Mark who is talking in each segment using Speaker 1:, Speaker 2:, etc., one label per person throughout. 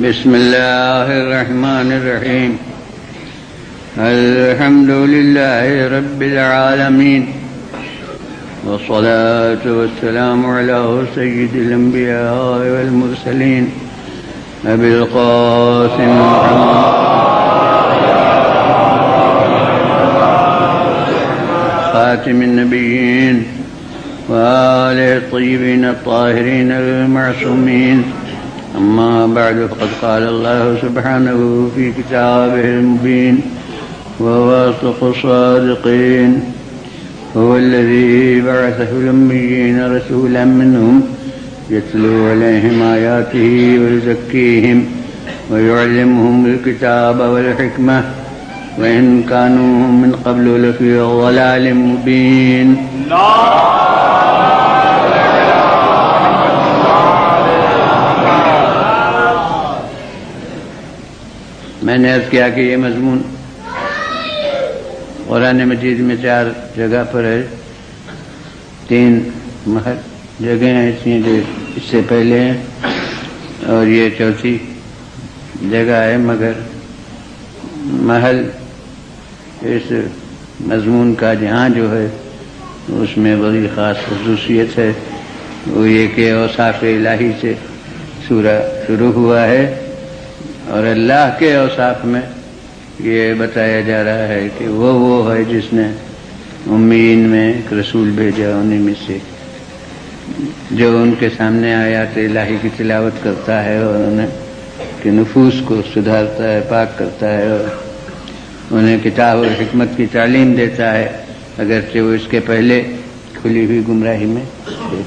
Speaker 1: بسم الله الرحمن الرحيم. الحمد لله رب العالمين، والصلاة والسلام على سيد الأنبياء والمرسلين أبي القاسم محمد خاتم النبيين وآله الطيبين الطاهرين المعصومين. أما بعد، فقد قال الله سبحانه في كتابه المبين وهو أصدق الصادقين: هو الذي بعث في الأميين رسولا منهم يتلو عليهم آياته ويزكيهم ويعلمهم الكتاب والحكمة وإن كانوا من قبل لفي ضلال مبين. میں نے عرض کیا کہ یہ مضمون قرآن مجید میں 4 جگہ پر ہے، 3 جگہیں ایسی ہیں جو اس سے پہلے ہیں اور یہ 4تھی جگہ ہے، مگر محل اس مضمون کا جہاں جو ہے اس میں بڑی خاص خصوصیت ہے، وہ یہ کہ اوصاف الہی سے سورہ شروع ہوا ہے اور اللہ کے اوصاف میں یہ بتایا جا رہا ہے کہ وہ ہے جس نے امیین میں ایک رسول بھیجا، انہیں میں سے جو ان کے سامنے آیات الہی کی تلاوت کرتا ہے اور انہیں کہ نفوس کو سدھارتا ہے، پاک کرتا ہے اور انہیں کتاب اور حکمت کی تعلیم دیتا ہے، اگرچہ وہ اس کے پہلے کھلی ہوئی گمراہی میں تھے۔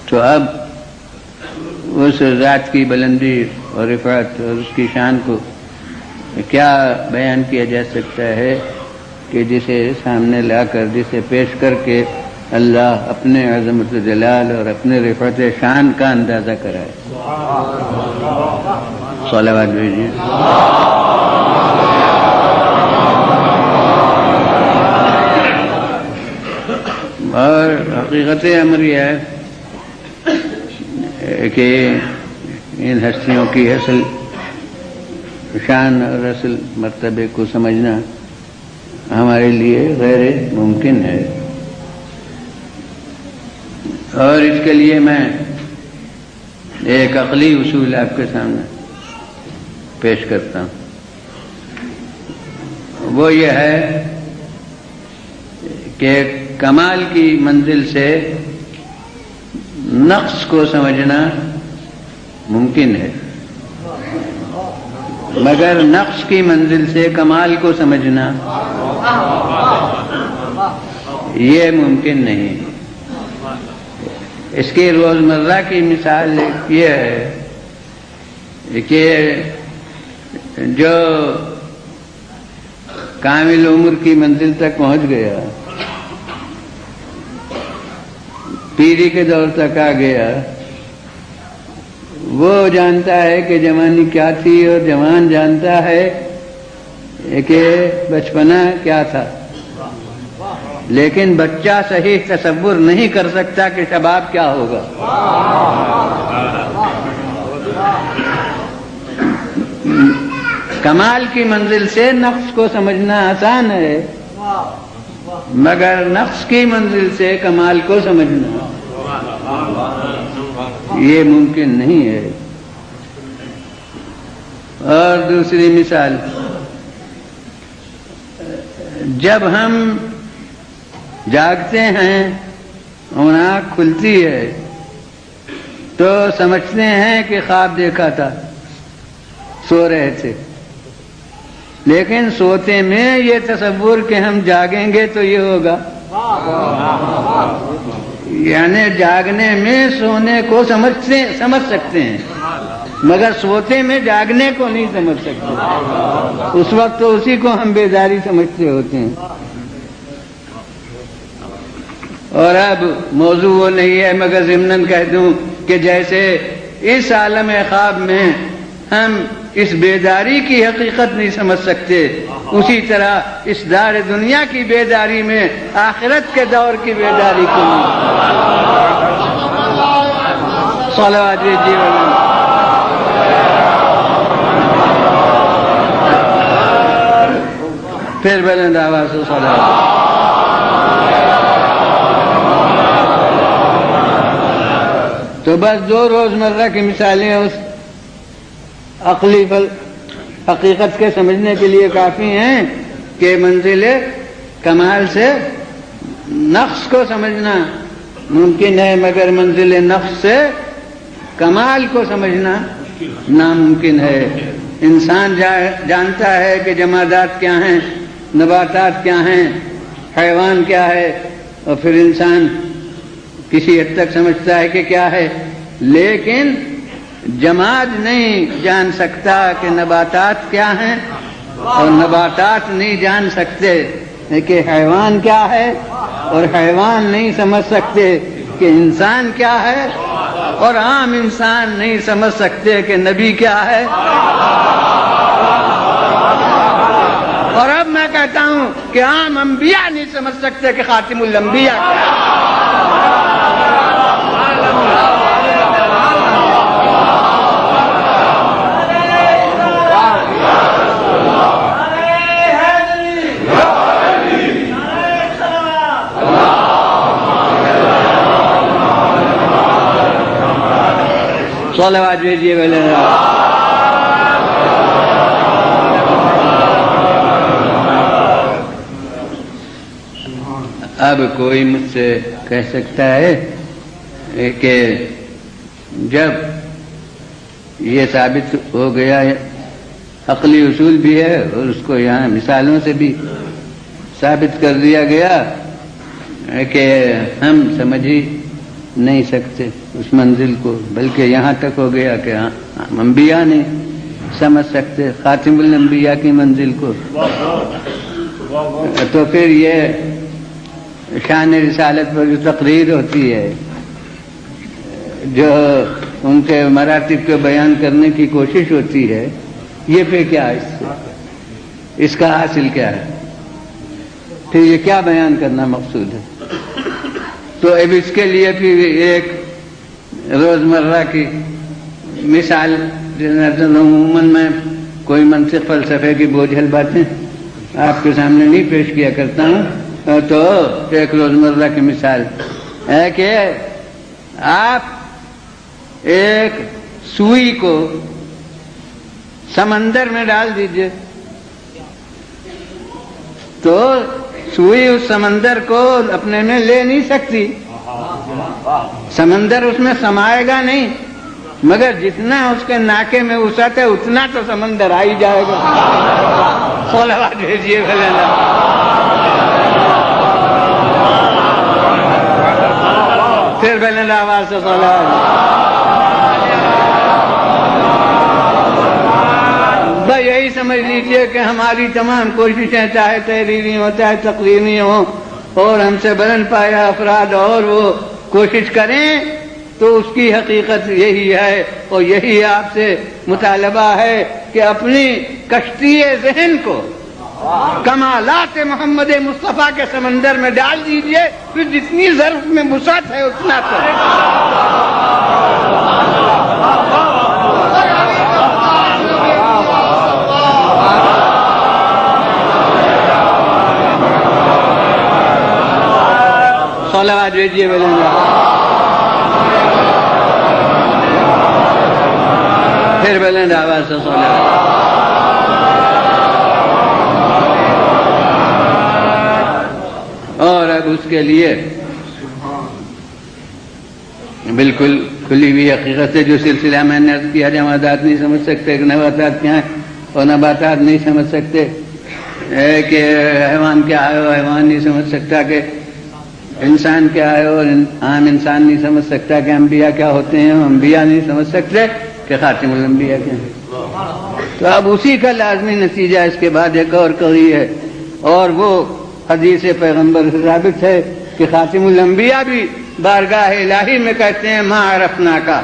Speaker 1: تو اب اس ذات کی بلندی اور رفعت اور اس کی شان کو کیا بیان کیا جا سکتا ہے کہ جسے سامنے لا کر، جسے پیش کر کے اللہ اپنے عظمت و جلال اور اپنے رفعت شان کا اندازہ کرائے۔ صلوات بھیجیے۔ اور حقیقت امر یہ ہے کہ ان ہستیوں کی اصل شان اور اصل مرتبے کو سمجھنا ہمارے لیے غیر ممکن ہے، اور اس کے لیے میں ایک عقلی اصول آپ کے سامنے پیش کرتا ہوں۔ وہ یہ ہے کہ کمال کی منزل سے نقص کو سمجھنا ممکن ہے، مگر نقص کی منزل سے کمال کو سمجھنا یہ ممکن نہیں۔ اس کی روزمرہ کی مثال یہ ہے کہ جو کامل عمر کی منزل تک پہنچ گیا، پیری کے دور تک آ گیا، وہ جانتا ہے کہ جوانی کیا تھی اور جوان جانتا ہے کہ بچپنا کیا تھا، لیکن بچہ صحیح تصور نہیں کر سکتا کہ شباب کیا ہوگا۔ کمال کی منزل سے نقص کو سمجھنا آسان ہے، مگر نقص کی منزل سے کمال کو سمجھنا یہ ممکن نہیں ہے۔ اور دوسری مثال، جب ہم جاگتے ہیں اور آنکھ کھلتی ہے تو سمجھتے ہیں کہ خواب دیکھا تھا، سو رہے تھے، لیکن سوتے میں یہ تصور کہ ہم جاگیں گے تو یہ ہوگا، یعنی جاگنے میں سونے کو سمجھ سکتے ہیں، مگر سوتے میں جاگنے کو نہیں سمجھ سکتے۔ اس وقت تو اسی کو ہم بیداری سمجھتے ہوتے ہیں۔ اور اب موضوع وہ نہیں ہے، مگر ضمناً کہہ دوں کہ جیسے اس عالم خواب میں ہم اس بیداری کی حقیقت نہیں سمجھ سکتے، اسی طرح اس دار دنیا کی بیداری میں آخرت کے دور کی بیداری کو نہیں۔ صلوات جیون پھر بلند آواز سے صلوات۔ تو بس دو روزمرہ کی مثالیں اس عقلی حقیقت کے سمجھنے کے لیے کافی ہیں کہ منزل کمال سے نقص کو سمجھنا ممکن ہے، مگر منزل نقص سے کمال کو سمجھنا ناممکن ہے۔ انسان جانتا ہے کہ جمادات کیا ہیں، نباتات کیا ہیں، حیوان کیا ہے، اور پھر انسان کسی حد تک سمجھتا ہے کہ کیا ہے، لیکن جماد نہیں جان سکتا کہ نباتات کیا ہیں، اور نباتات نہیں جان سکتے کہ حیوان کیا ہے، اور حیوان نہیں سمجھ سکتے کہ انسان کیا ہے، اور عام انسان نہیں سمجھ سکتے کہ نبی کیا ہے۔ اور اب میں کہتا ہوں کہ عام انبیاء نہیں سمجھ سکتے کہ خاتم الانبیاء کیا ہے۔ صلوات بھیجیے بولے۔ اب کوئی مجھ سے کہہ سکتا ہے کہ جب یہ ثابت ہو گیا ہے، عقلی اصول بھی ہے اور اس کو یہاں مثالوں سے بھی ثابت کر دیا گیا کہ ہم سمجھ ہی نہیں سکتے اس منزل کو، بلکہ یہاں تک ہو گیا کہ ہم انبیاء نہیں سمجھ سکتے خاتم الانبیاء کی منزل کو، تو پھر یہ شان رسالت پر جو تقریر ہوتی ہے، جو ان کے مراتب کو بیان کرنے کی کوشش ہوتی ہے، یہ پھر کیا اس کا حاصل کیا ہے؟ پھر یہ کیا بیان کرنا مقصود ہے؟ تو اب اس کے لیے پھر ایک روزمرہ کی مثال، عموماً میں کوئی منطق فلسفے کی بوجھل باتیں آپ کے سامنے نہیں پیش کیا کرتا ہوں، تو ایک روزمرہ کی مثال ہے کہ آپ ایک سوئی کو سمندر میں ڈال دیجئے تو سوئی اس سمندر کو اپنے میں لے نہیں سکتی، سمندر اس میں سمائے گا نہیں، مگر جتنا اس کے ناکے میں وسعت ہے اتنا تو سمندر آ ہی جائے گا۔ صلوات بھیجیے پھر بلند آواز سے صلوات۔ بس یہی سمجھ لیجئے کہ ہماری تمام کوششیں چاہے تحریری ہوں چاہے تقریری ہوں، اور ہم سے بلند پایا افراد اور وہ کوشش کریں، تو اس کی حقیقت یہی ہے، اور یہی آپ سے مطالبہ ہے کہ اپنی کشتی ذہن کو کمالات محمد مصطفیٰ کے سمندر میں ڈال دیجئے، پھر جتنی ظرف میں وسعت ہے اتنا تو صلوات بھیجیے بلند پھر بلند آواز سے صلوات۔ اور اب اس کے لیے بالکل کھلی ہوئی حقیقت ہے، جو سلسلہ میں نے عرض کیا، جمادات نہیں سمجھ سکتے کہ نباتات کیا ہیں، اور نباتات نہیں سمجھ سکتے کہ حیوان کیا ہے، حیوان نہیں سمجھ سکتا کہ انسان کیا ہے اور عام انسان نہیں سمجھ سکتا کہ انبیاء کیا ہوتے ہیں، انبیاء نہیں سمجھ سکتے کہ خاتم الانبیاء کیا ہیں۔ تو اب اسی کا لازمی نتیجہ اس کے بعد ایک اور قوی ہے، اور وہ حدیث پیغمبر سے ثابت ہے کہ خاتم الانبیاء بھی بارگاہ الہی میں کہتے ہیں ما عرفنا کا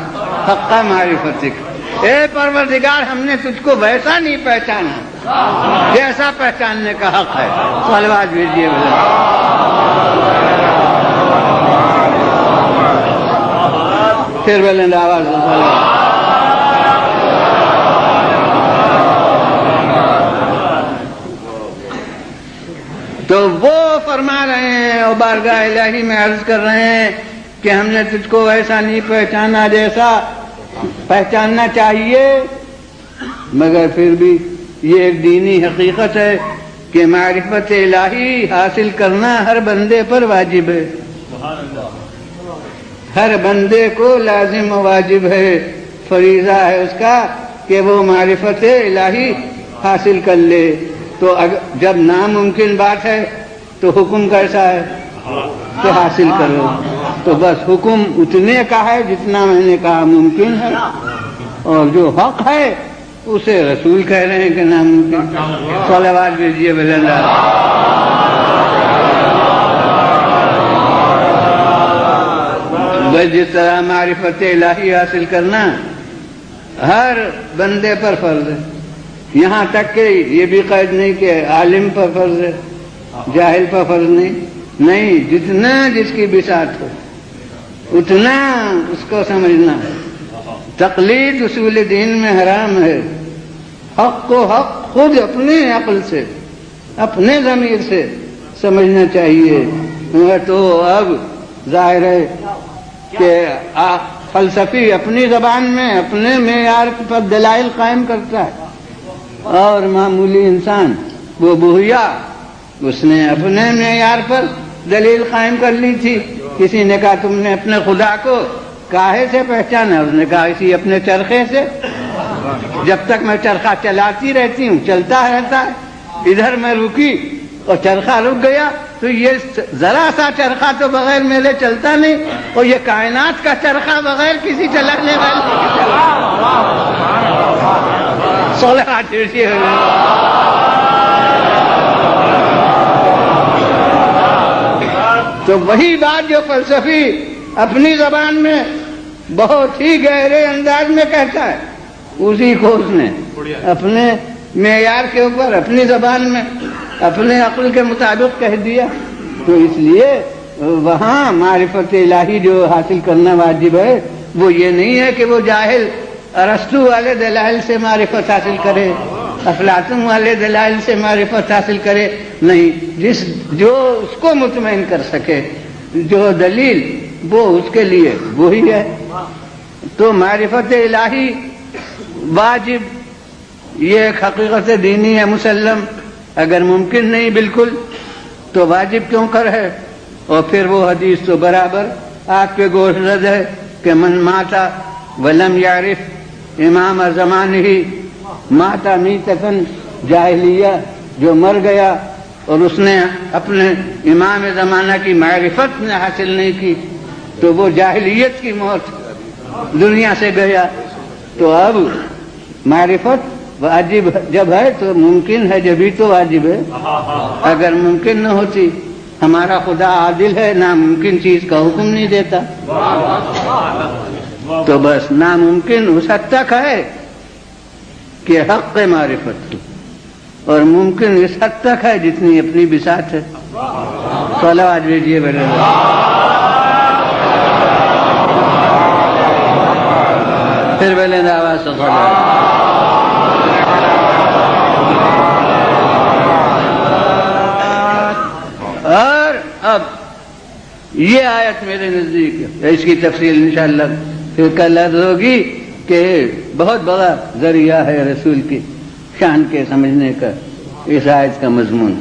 Speaker 1: حق معرفتک، اے پروردگار ہم نے تجھ کو ویسا نہیں پہچانا جیسا پہچاننے کا حق ہے۔ صلوات بھیجیے بھلا۔ پھر بلند آواز تو وہ فرما رہے ہیں اور بارگاہ الہی میں عرض کر رہے ہیں کہ ہم نے تجھ کو ایسا نہیں پہچانا جیسا پہچاننا چاہیے، مگر پھر بھی یہ ایک دینی حقیقت ہے کہ معرفت الہی حاصل کرنا ہر بندے پر واجب ہے، ہر بندے کو لازم و واجب ہے، فریضہ ہے اس کا کہ وہ معرفت الہی حاصل کر لے۔ تو جب ناممکن بات ہے تو حکم کیسا ہے کہ حاصل کرو، تو بس حکم اتنے کا ہے جتنا میں نے کہا ممکن ہے، اور جو حق ہے اسے رسول کہہ رہے ہیں کہ ناممکن۔ صلوات بھیجیے بلند۔ بس جس طرح معرفت الہی حاصل کرنا ہر بندے پر فرض ہے، یہاں تک کہ یہ بھی قید نہیں کہ عالم پر فرض ہے، جاہل پر فرض نہیں، جتنا جس کی بساط ہو اتنا اس کو سمجھنا ہے۔ تقلید اصول دین میں حرام ہے، حق کو حق خود اپنے عقل سے اپنے ضمیر سے سمجھنا چاہیے۔ تو اب ظاہر ہے کہ فلسفی اپنی زبان میں اپنے معیار پر دلائل قائم کرتا ہے، اور معمولی انسان وہ بوہیا اس نے اپنے معیار پر دلیل قائم کر لی تھی۔ کسی نے کہا تم نے اپنے خدا کو کاہے سے پہچانا؟ اس نے کہا اسی اپنے چرخے سے، جب تک میں چرخہ چلاتی رہتی ہوں چلتا رہتا ہے، ادھر میں رکی اور چرخہ رک گیا تو یہ ذرا سا چرخہ تو بغیر میرے چلتا نہیں، اور یہ کائنات کا چرخہ بغیر کسی چلانے والے تو وہی بات جو فلسفی اپنی زبان میں بہت ہی گہرے انداز میں کہتا ہے، اسی کو اس نے اپنے معیار کے اوپر اپنی زبان میں اپنے عقل کے مطابق کہہ دیا۔ تو اس لیے وہاں معرفت الہی جو حاصل کرنا واجب ہے وہ یہ نہیں ہے کہ وہ جاہل ارسطو والے دلائل سے معرفت حاصل کرے، افلاطون والے دلائل سے معرفت حاصل کرے، نہیں، جو اس کو مطمئن کر سکے، جو دلیل وہ اس کے لیے وہی ہے۔ تو معرفت الہی واجب، یہ ایک حقیقت دینی ہے مسلم، اگر ممکن نہیں بالکل تو واجب کیوں کر ہے؟ اور پھر وہ حدیث تو برابر آپ کے گوش رد ہے کہ من ماتا ولم یعرف امام زمانہ ماتا میتتن جاہلیہ، جو مر گیا اور اس نے اپنے امام زمانہ کی معرفت نے حاصل نہیں کی تو وہ جاہلیت کی موت دنیا سے گیا۔ تو اب معرفت واجب جب ہے تو ممکن ہے، جبھی تو واجب ہے، اگر ممکن نہ ہوتی، ہمارا خدا عادل ہے، ناممکن چیز کا حکم نہیں دیتا، تو بس ناممکن اس حد تک ہے کہ حق معرفت کی، اور ممکن اس حد تک ہے جتنی اپنی بساط ہے۔ صلوات بھیجیے بڑے پھر بلند آواز سے اور اب یہ آیت میرے نزدیک ہے، اس کی تفصیل انشاءاللہ پھر کل عرض ہوگی کہ بہت بڑا ذریعہ ہے رسول کی شان کے سمجھنے کا اس آیت کا مضمون،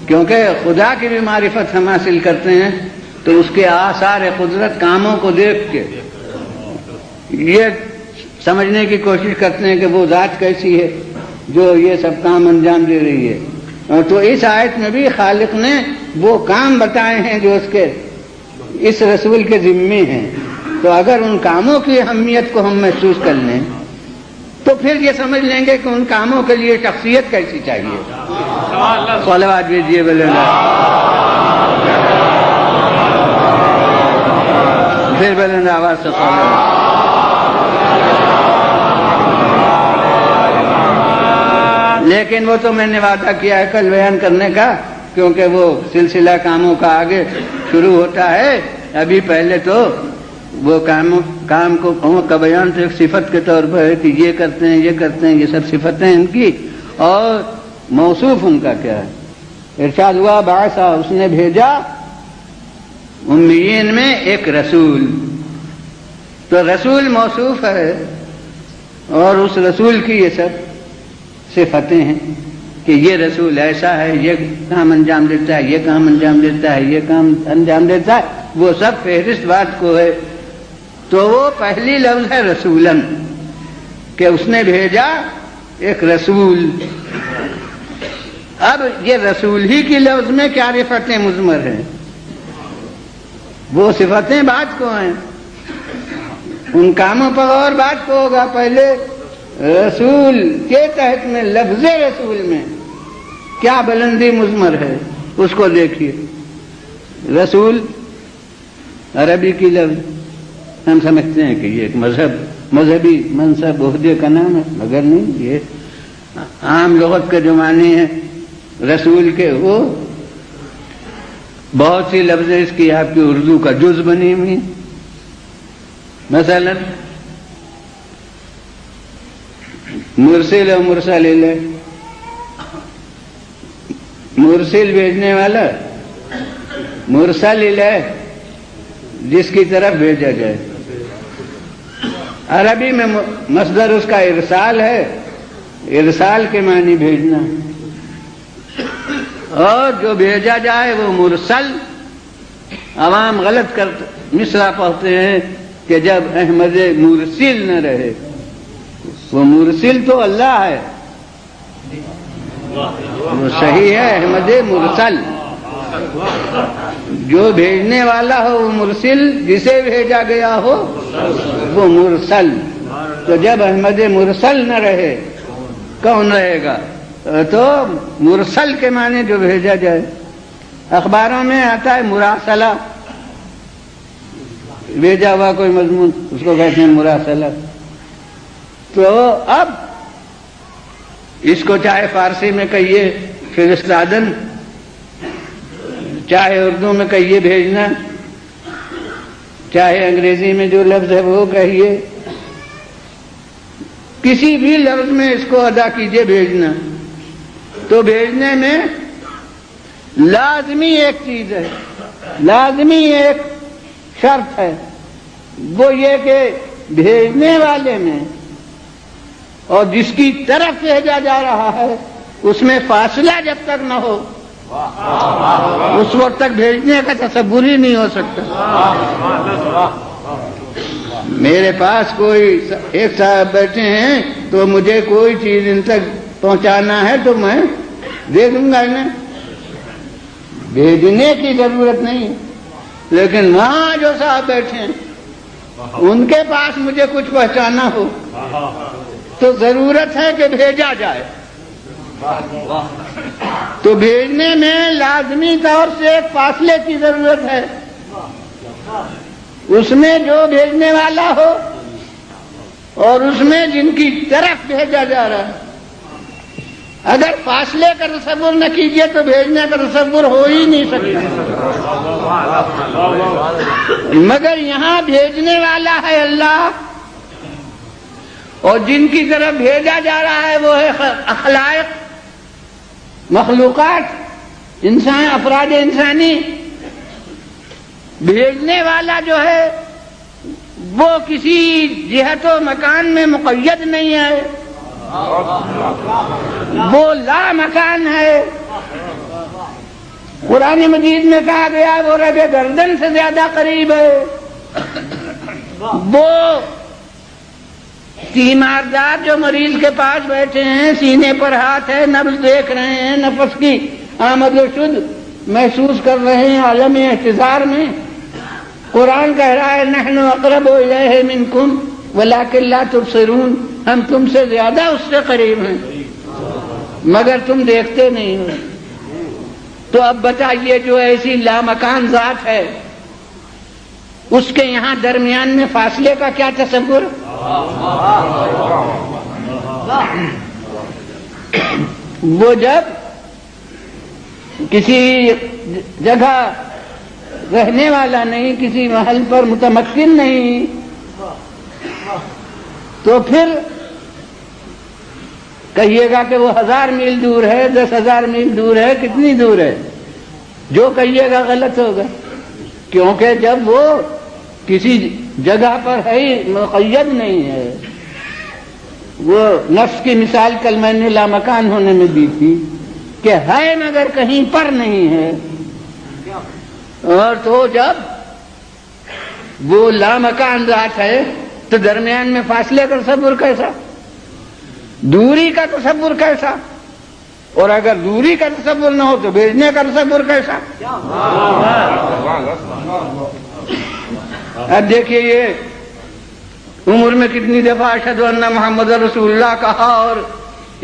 Speaker 1: کیونکہ خدا کی بھی معرفت ہم حاصل کرتے ہیں تو اس کے آثار قدرت کاموں کو دیکھ کے یہ سمجھنے کی کوشش کرتے ہیں کہ وہ ذات کیسی ہے جو یہ سب کام انجام دے رہی ہے۔ تو اس آیت میں بھی خالق نے وہ کام بتائے ہیں جو اس کے اس رسول کے ذمے ہیں، تو اگر ان کاموں کی اہمیت کو ہم محسوس کر لیں تو پھر یہ سمجھ لیں گے کہ ان کاموں کے لیے شخصیت کیسی چاہیے۔ صلوات بھیجیے بولنا، پھر بولنا آواز سے صلوات۔ لیکن وہ تو میں نے وعدہ کیا ہے کل بیان کرنے کا، کیونکہ وہ سلسلہ کاموں کا آگے شروع ہوتا ہے۔ ابھی پہلے تو وہ کام کا بیان تو ایک صفت کے طور پر ہے کہ یہ کرتے ہیں یہ کرتے ہیں، یہ سب صفتیں ان کی، اور موصوف ان کا کیا ہے؟ ارشاد ہوا بعث، اس نے بھیجا امیین میں ایک رسول، تو رسول موصوف ہے اور اس رسول کی یہ سب صفتیں ہیں کہ یہ رسول ایسا ہے، یہ کام انجام دیتا ہے، یہ کام انجام دیتا ہے، یہ کام انجام دیتا ہے، وہ سب فہرست بات کو ہے۔ تو وہ پہلی لفظ ہے رسولن، کہ اس نے بھیجا ایک رسول۔ اب یہ رسول ہی کی لفظ میں کیا صفتیں مضمر ہیں؟ وہ صفتیں بات کو ہیں، ان کاموں پر اور بات کو ہوگا۔ پہلے رسول کے تحت میں لفظ رسول میں کیا بلندی مضمر ہے اس کو دیکھیے۔ رسول عربی کی لفظ، ہم سمجھتے ہیں کہ یہ ایک مذہبی منصب عہدے کا نام ہے، مگر نہیں، یہ عام لغت کے جو معنی ہیں رسول کے، وہ بہت سی لفظ اس کی آپ کی اردو کا جز بنی ہوئی۔ مثلا مرسل و مرسل الیہ، مرسل بھیجنے والا، مرسل الیہ جس کی طرف بھیجا جائے۔ عربی میں مصدر اس کا ارسال ہے، ارسال کے معنی بھیجنا، اور جو بھیجا جائے وہ مرسل۔ عوام غلط کرتے، مصرع پڑھتے ہیں کہ جب احمد مرسل نہ رہے، وہ مرسل تو اللہ ہے، وہ صحیح ہے احمد مرسل، جو بھیجنے والا ہو وہ مرسل، جسے بھیجا گیا ہو وہ مرسل۔ تو جب احمد مرسل نہ رہے کون رہے گا؟ تو مرسل کے معنی جو بھیجا جائے۔ اخباروں میں آتا ہے مراسلہ، بھیجا ہوا کوئی مضمون، اس کو کہتے ہیں مراسلہ۔ تو اب اس کو چاہے فارسی میں کہیے فرستادن، چاہے اردو میں کہیے بھیجنا، چاہے انگریزی میں جو لفظ ہے وہ کہیے، کسی بھی لفظ میں اس کو ادا کیجئے بھیجنا۔ تو بھیجنے میں لازمی ایک چیز ہے، لازمی ایک شرط ہے، وہ یہ کہ بھیجنے والے میں اور جس کی طرف بھیجا جا رہا ہے اس میں فاصلہ جب تک نہ ہو اس وقت تک بھیجنے کا تصور ہی نہیں ہو سکتا۔ میرے پاس کوئی ایک صاحب بیٹھے ہیں تو مجھے کوئی چیز ان تک پہنچانا ہے تو میں دے دوں گا انہیں، بھیجنے کی ضرورت نہیں۔ لیکن وہاں جو صاحب بیٹھے ہیں ان کے پاس مجھے کچھ پہنچانا ہو تو ضرورت ہے کہ بھیجا جائے۔ تو بھیجنے میں لازمی طور سے ایک فاصلے کی ضرورت ہے، اس میں جو بھیجنے والا ہو اور اس میں جن کی طرف بھیجا جا رہا ہے۔ اگر فاصلے کا تصور نہ کیجیے تو بھیجنے کا تصور ہو ہی نہیں سکتا۔ مگر یہاں بھیجنے والا ہے اللہ، اور جن کی طرف بھیجا جا رہا ہے وہ ہے اخلاق، مخلوقات، انسان، افراد انسانی۔ بھیجنے والا جو ہے وہ کسی جہت و مکان میں مقید نہیں ہے، وہ لا مکان ہے۔ قرآن مجید میں کہا گیا وہ رب گردن سے زیادہ قریب ہے۔ وہ تیماردار جو مریض کے پاس بیٹھے ہیں، سینے پر ہاتھ ہے، نبض دیکھ رہے ہیں، نفس کی آمد و شد محسوس کر رہے ہیں عالم احتضار میں، قرآن کہہ رہا ہے نحن اقرب الیہ منکم ولکن لا تبصرون، ہم تم سے زیادہ اس سے قریب ہیں مگر تم دیکھتے نہیں ہو۔ تو اب بتائیے جو ایسی لامکان ذات ہے اس کے یہاں درمیان میں فاصلے کا کیا تصور؟ وہ جب کسی جگہ رہنے والا نہیں، کسی محل پر متمکن نہیں، تو پھر کہیے گا کہ وہ 1000 میل دور ہے، 10,000 میل دور ہے، کتنی دور ہے؟ جو کہیے گا غلط ہوگا، کیونکہ جب وہ کسی جگہ پر ہے مقید نہیں ہے۔ وہ نفس کی مثال کل میں نے لامکان ہونے میں دی تھی کہ ہے مگر کہیں پر نہیں ہے، اور تو جب وہ لامکان ذات ہے تو درمیان میں فاصلے کا تصور کیسا، دوری کا تصور کیسا، اور اگر دوری کا تصور نہ ہو تو بھیجنے کا تصور کیسا؟ اب دیکھیے یہ عمر میں کتنی دفعہ اشہد ان محمد رسول اللہ کہا، اور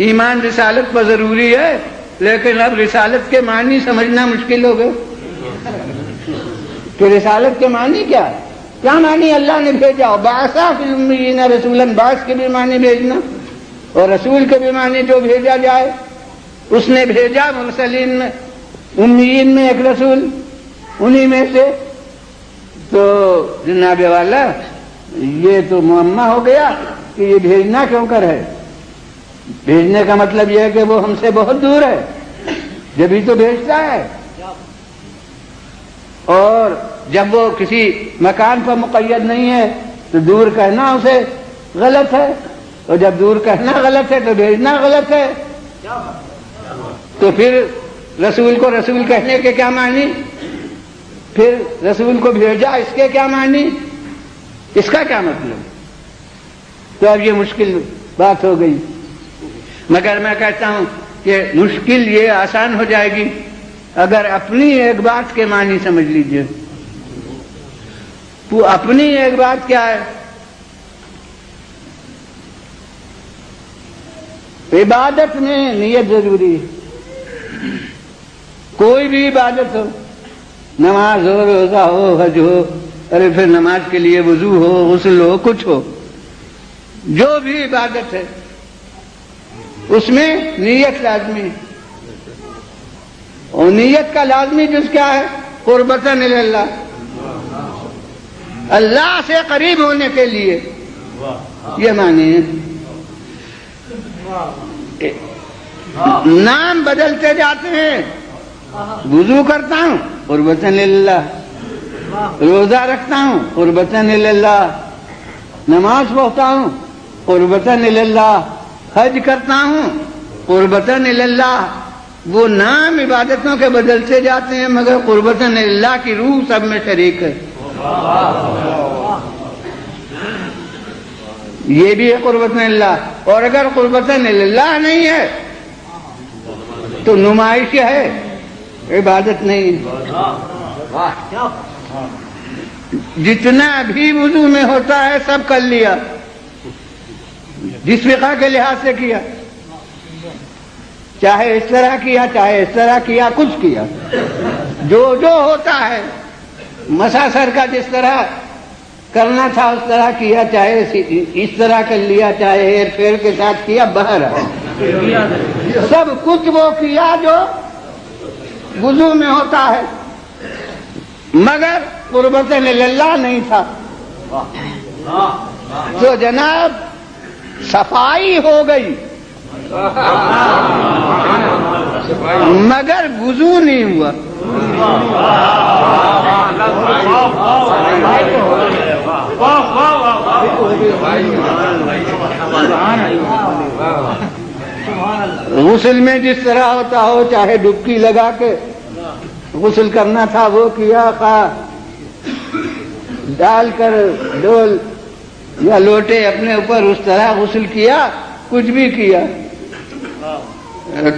Speaker 1: ایمان رسالت پر ضروری ہے، لیکن اب رسالت کے معنی سمجھنا مشکل ہو گئے کہ رسالت کے معنی کیا ہے، کیا معنی اللہ نے بھیجا؟ بعثا فی الامیین رسولا، بعث کے بھی معنی بھیجنا، اور رسول کے بھی معنی جو بھیجا جائے۔ اس نے بھیجا مرسلین میں، امیین میں ایک رسول، انہی میں سے۔ تو جناب والا یہ تو معمہ ہو گیا کہ یہ بھیجنا کیوں کر ہے؟ بھیجنے کا مطلب یہ ہے کہ وہ ہم سے بہت دور ہے، جبھی تو بھیجتا ہے۔ اور جب وہ کسی مکان پر مقید نہیں ہے تو دور کہنا اسے غلط ہے، اور جب دور کہنا غلط ہے تو بھیجنا غلط ہے۔ تو پھر رسول کو رسول کہنے کے کیا معنی؟ پھر رسول کو بھیجا اس کے کیا معنی؟ اس کا کیا مطلب؟ تو اب یہ مشکل بات ہو گئی، مگر میں کہتا ہوں کہ مشکل یہ آسان ہو جائے گی اگر اپنی ایک بات کے معنی سمجھ لیجئے۔ تو اپنی ایک بات کیا ہے؟ عبادت میں نیت ضروری ہے، کوئی بھی عبادت ہو، نماز ہو، روزہ ہو، حج ہو، ارے پھر نماز کے لیے وضو ہو، غسل ہو، کچھ ہو، جو بھی عبادت ہے اس میں نیت لازمی ہے، اور نیت کا لازمی جز کیا ہے؟ قربتاً اللہ، اللہ سے قریب ہونے کے لیے، یہ معنی ہے۔ نام بدلتے جاتے ہیں، وضو کرتا ہوں قربتاً اللہ، روزہ رکھتا ہوں قربتاً اللہ، نماز پڑھتا ہوں قربتاً اللہ، حج کرتا ہوں قربتاً اللہ۔ وہ نام عبادتوں کے بدلتے جاتے ہیں مگر قربتاً اللہ کی روح سب میں شریک ہے۔ یہ بھی ہے قربتاً اللہ، اور اگر قربتاً اللہ نہیں ہے تو نمائش ہے، عبادت نہیں۔ جتنا بھی وضو میں ہوتا ہے سب کر لیا، جس فقہ کے لحاظ سے کیا، چاہے اس طرح کیا چاہے اس طرح کیا، کچھ کیا، جو ہوتا ہے مسا سر کا جس طرح کرنا تھا اس طرح کیا، چاہے اس طرح کر لیا، چاہے ہیر پھیر کے ساتھ کیا، بہر سب کچھ وہ کیا جو وضو میں ہوتا ہے، مگر قربتاً اللہ نہیں تھا۔ تو جناب صفائی ہو گئی مگر وضو نہیں ہوا۔ غسل میں جس طرح ہوتا ہو، چاہے ڈبکی لگا کے غسل کرنا تھا وہ کیا، خواہ ڈال کر ڈول یا لوٹے اپنے اوپر اس طرح غسل کیا، کچھ بھی کیا۔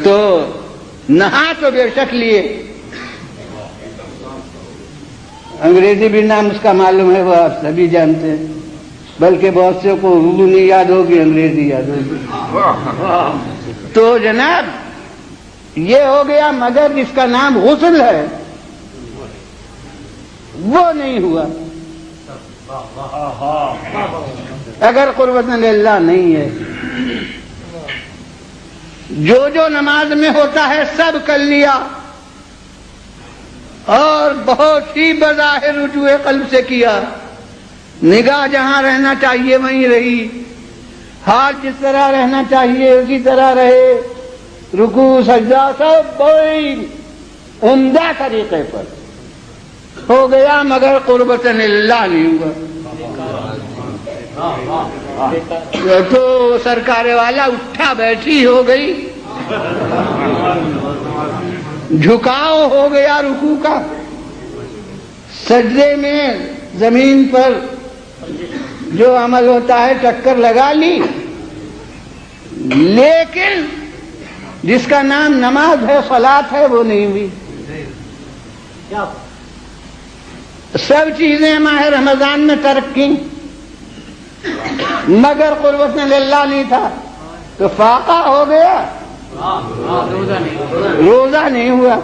Speaker 1: تو نہا تو بے شک لیے، انگریزی بھی نام اس کا معلوم ہے، وہ آپ سبھی جانتے ہیں، بلکہ بہت سے کو اردو نہیں یاد ہوگی، انگریزی یاد ہوگی۔ تو جناب یہ ہو گیا، مگر جس کا نام غسل ہے وہ نہیں ہوا اگر قربت للہ نہیں ہے۔ جو نماز میں ہوتا ہے سب کر لیا، اور بہت ہی بظاہر رجوع قلب سے کیا، نگاہ جہاں رہنا چاہیے وہیں رہی، ہاتھ جس طرح رہنا چاہیے اسی طرح رہے، رکوع سجدہ سب بڑی عمدہ طریقے پر ہو گیا، مگر قربت للہ نہیں ہوا۔ تو سرکار والا اٹھا بیٹھی ہو گئی، جھکاؤ ہو گیا رکوع کا، سجدے میں زمین پر جو عمل ہوتا ہے ٹکر لگا لی، لیکن جس کا نام نماز ہے صلاۃ ہے وہ نہیں ہوئی۔ سب چیزیں ماہ رمضان میں ترک کی، مگر قربت للہ نہیں تھا، تو فاقہ ہو گیا، روزہ نہیں ہوا۔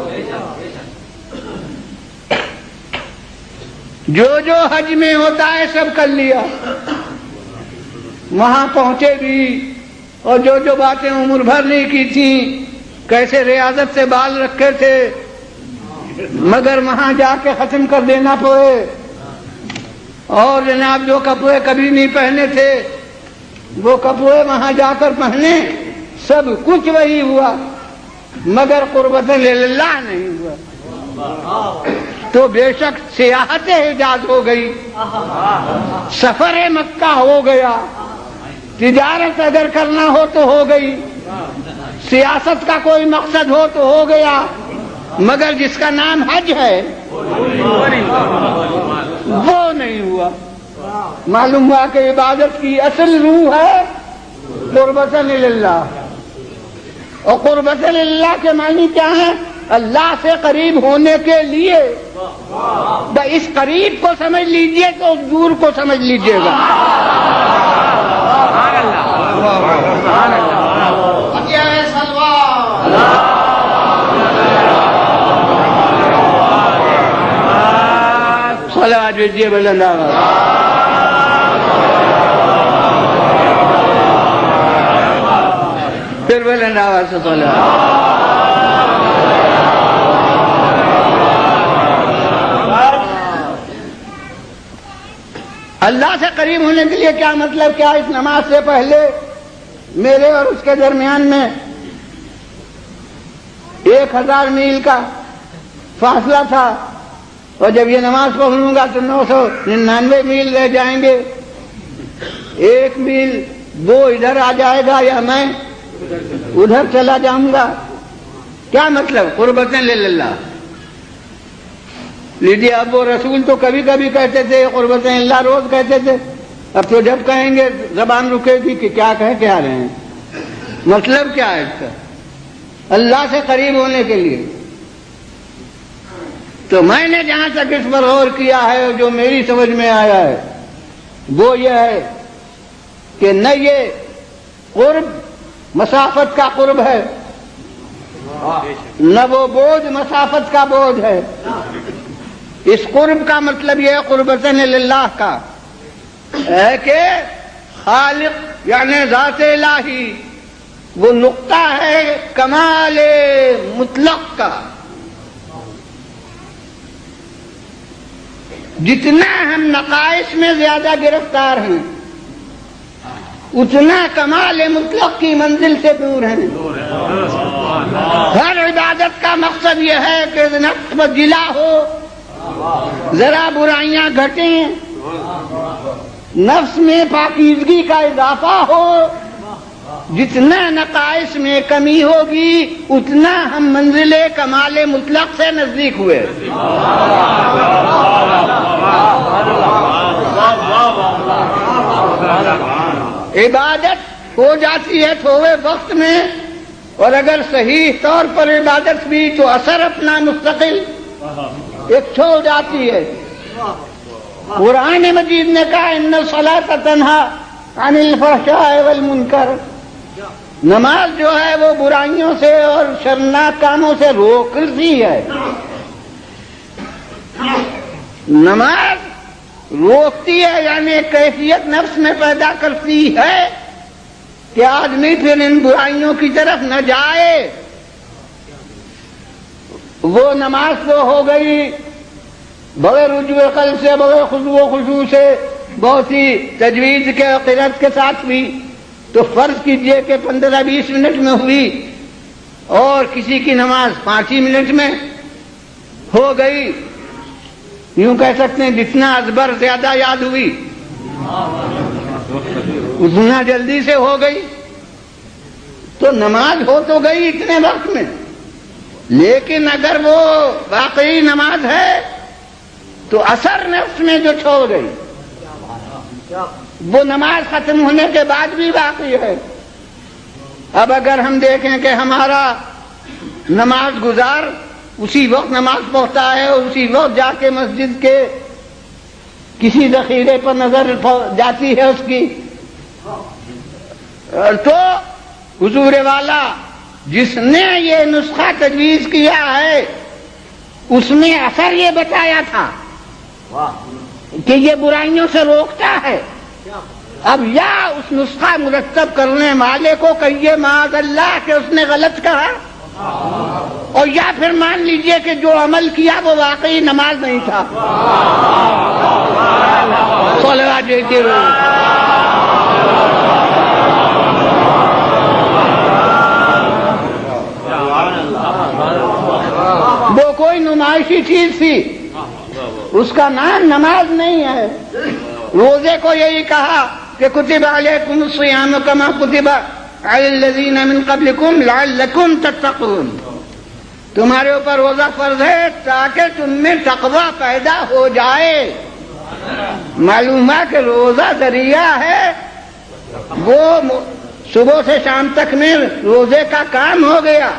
Speaker 1: جو حج میں ہوتا ہے سب کر لیا، وہاں پہنچے بھی، اور جو باتیں عمر بھر نہیں کی تھیں، کیسے ریاضت سے بال رکھے تھے، مگر وہاں جا کے ختم کر دینا پڑے، اور جناب جو کپڑے کبھی نہیں پہنے تھے وہ کپڑے وہاں جا کر پہنے، سب کچھ وہی ہوا، مگر قربت للہ نہیں ہوا۔ تو بے شک سیاحت حجاز ہو گئی، سفر مکہ ہو گیا، تجارت اگر کرنا ہو تو ہو گئی، سیاست کا کوئی مقصد ہو تو ہو گیا، مگر جس کا نام حج ہے وہ نہیں ہوا۔ معلوم ہوا کہ عبادت کی اصل روح ہے قربت للہ، اور قربت للہ کے معنی کیا ہے؟ اللہ سے قریب ہونے کے لیے۔ اس قریب کو سمجھ لیجئے تو اس دور کو سمجھ لیجئے گا۔ صلوات بھیجیے بلند آواز۔ پھر بلند آواز سے صلوات۔ اللہ سے قریب ہونے کے لیے کیا مطلب؟ کیا اس نماز سے پہلے میرے اور اس کے درمیان میں 1000 میل کا فاصلہ تھا، اور جب یہ نماز پڑھ لوں گا تو 999 میل رہ جائیں گے، 1 میل وہ ادھر آ جائے گا یا میں ادھر چلا جاؤں گا؟ کیا مطلب؟ قربت للہ۔ لیجیے، اب وہ رسول تو کبھی کبھی کہتے تھے قربت للہ، روز کہتے تھے، اب تو جب کہیں گے زبان رکے گی کہ کیا کہہ کے آ رہے ہیں۔ مطلب کیا ہے اس کا؟ اللہ سے قریب ہونے کے لیے۔ تو میں نے جہاں تک اس پر غور کیا ہے، جو میری سمجھ میں آیا ہے وہ یہ ہے کہ نہ یہ قرب مسافت کا قرب ہے، نہ وہ بوجھ مسافت کا بوجھ ہے۔ اس قرب کا مطلب یہ قربت للہ کا ہے کہ خالق یعنی ذات الہی وہ نقطہ ہے کمال مطلق کا۔ جتنا ہم نقائص میں زیادہ گرفتار ہیں اتنا کمال مطلق کی منزل سے دور ہیں۔ ہر عبادت کا مقصد یہ ہے کہ نفس میں جلا ہو، ذرا برائیاں گھٹیں، نفس میں پاکیزگی کا اضافہ ہو۔ جتنا نقائص میں کمی ہوگی اتنا ہم منزل کمال مطلق سے نزدیک ہوئے۔ عبادت ہو جاتی ہے تھوڑے وقت میں، اور اگر صحیح طور پر عبادت بھی تو اثر اپنا مستقل ایک چھوڑ جاتی ہے، قرآن مجید نے کہا ان الصلاۃ تنہی عن الفحشاء والمنکر، نماز جو ہے وہ برائیوں سے اور شرمناک کاموں سے روکتی ہے. نماز روکتی ہے یعنی کیفیت نفس میں پیدا کرتی ہے کہ آدمی پھر ان برائیوں کی طرف نہ جائے. وہ نماز تو ہو گئی بغیر رجوع قلب سے، بغیر خضوع و خشوع سے، بہت ہی تجوید کے اور قرأت کے ساتھ بھی. تو فرض کیجئے کہ 15-20 منٹ میں ہوئی اور کسی کی نماز 5 ہی منٹ میں ہو گئی. یوں کہہ سکتے ہیں جتنا ازبر زیادہ یاد ہوئی اتنا جلدی سے ہو گئی. تو نماز ہو تو گئی اتنے وقت میں، لیکن اگر وہ واقعی نماز ہے تو اثر نفس میں جو چھوڑ گئی وہ نماز ختم ہونے کے بعد بھی باقی ہے. اب اگر ہم دیکھیں کہ ہمارا نماز گزار اسی وقت نماز پڑھتا ہے اور اسی وقت جا کے مسجد کے کسی ذخیرے پر نظر جاتی ہے اس کی، تو حضور والا جس نے یہ نسخہ تجویز کیا ہے اس میں اثر یہ بتایا تھا کہ یہ برائیوں سے روکتا ہے. اب یا اس نسخہ مرتب کرنے والے کو کہیے معاذ اللہ کہ اس نے غلط کہا، اور یا پھر مان لیجئے کہ جو عمل کیا وہ واقعی نماز نہیں تھا. صلوات دیتے رہو. وہ کوئی نمائشی چیز تھی، اس کا نام نماز نہیں ہے. روزے کو یہی کہا کہ کتب علیکم الصیام کما کتب علی الذین من قبلکم لعلکم تتقون، تمہارے اوپر روزہ فرض ہے تاکہ تم میں تقوی پیدا ہو جائے. معلوم ہے کہ روزہ ذریعہ ہے، وہ صبح سے شام تک میں روزے کا کام ہو گیا،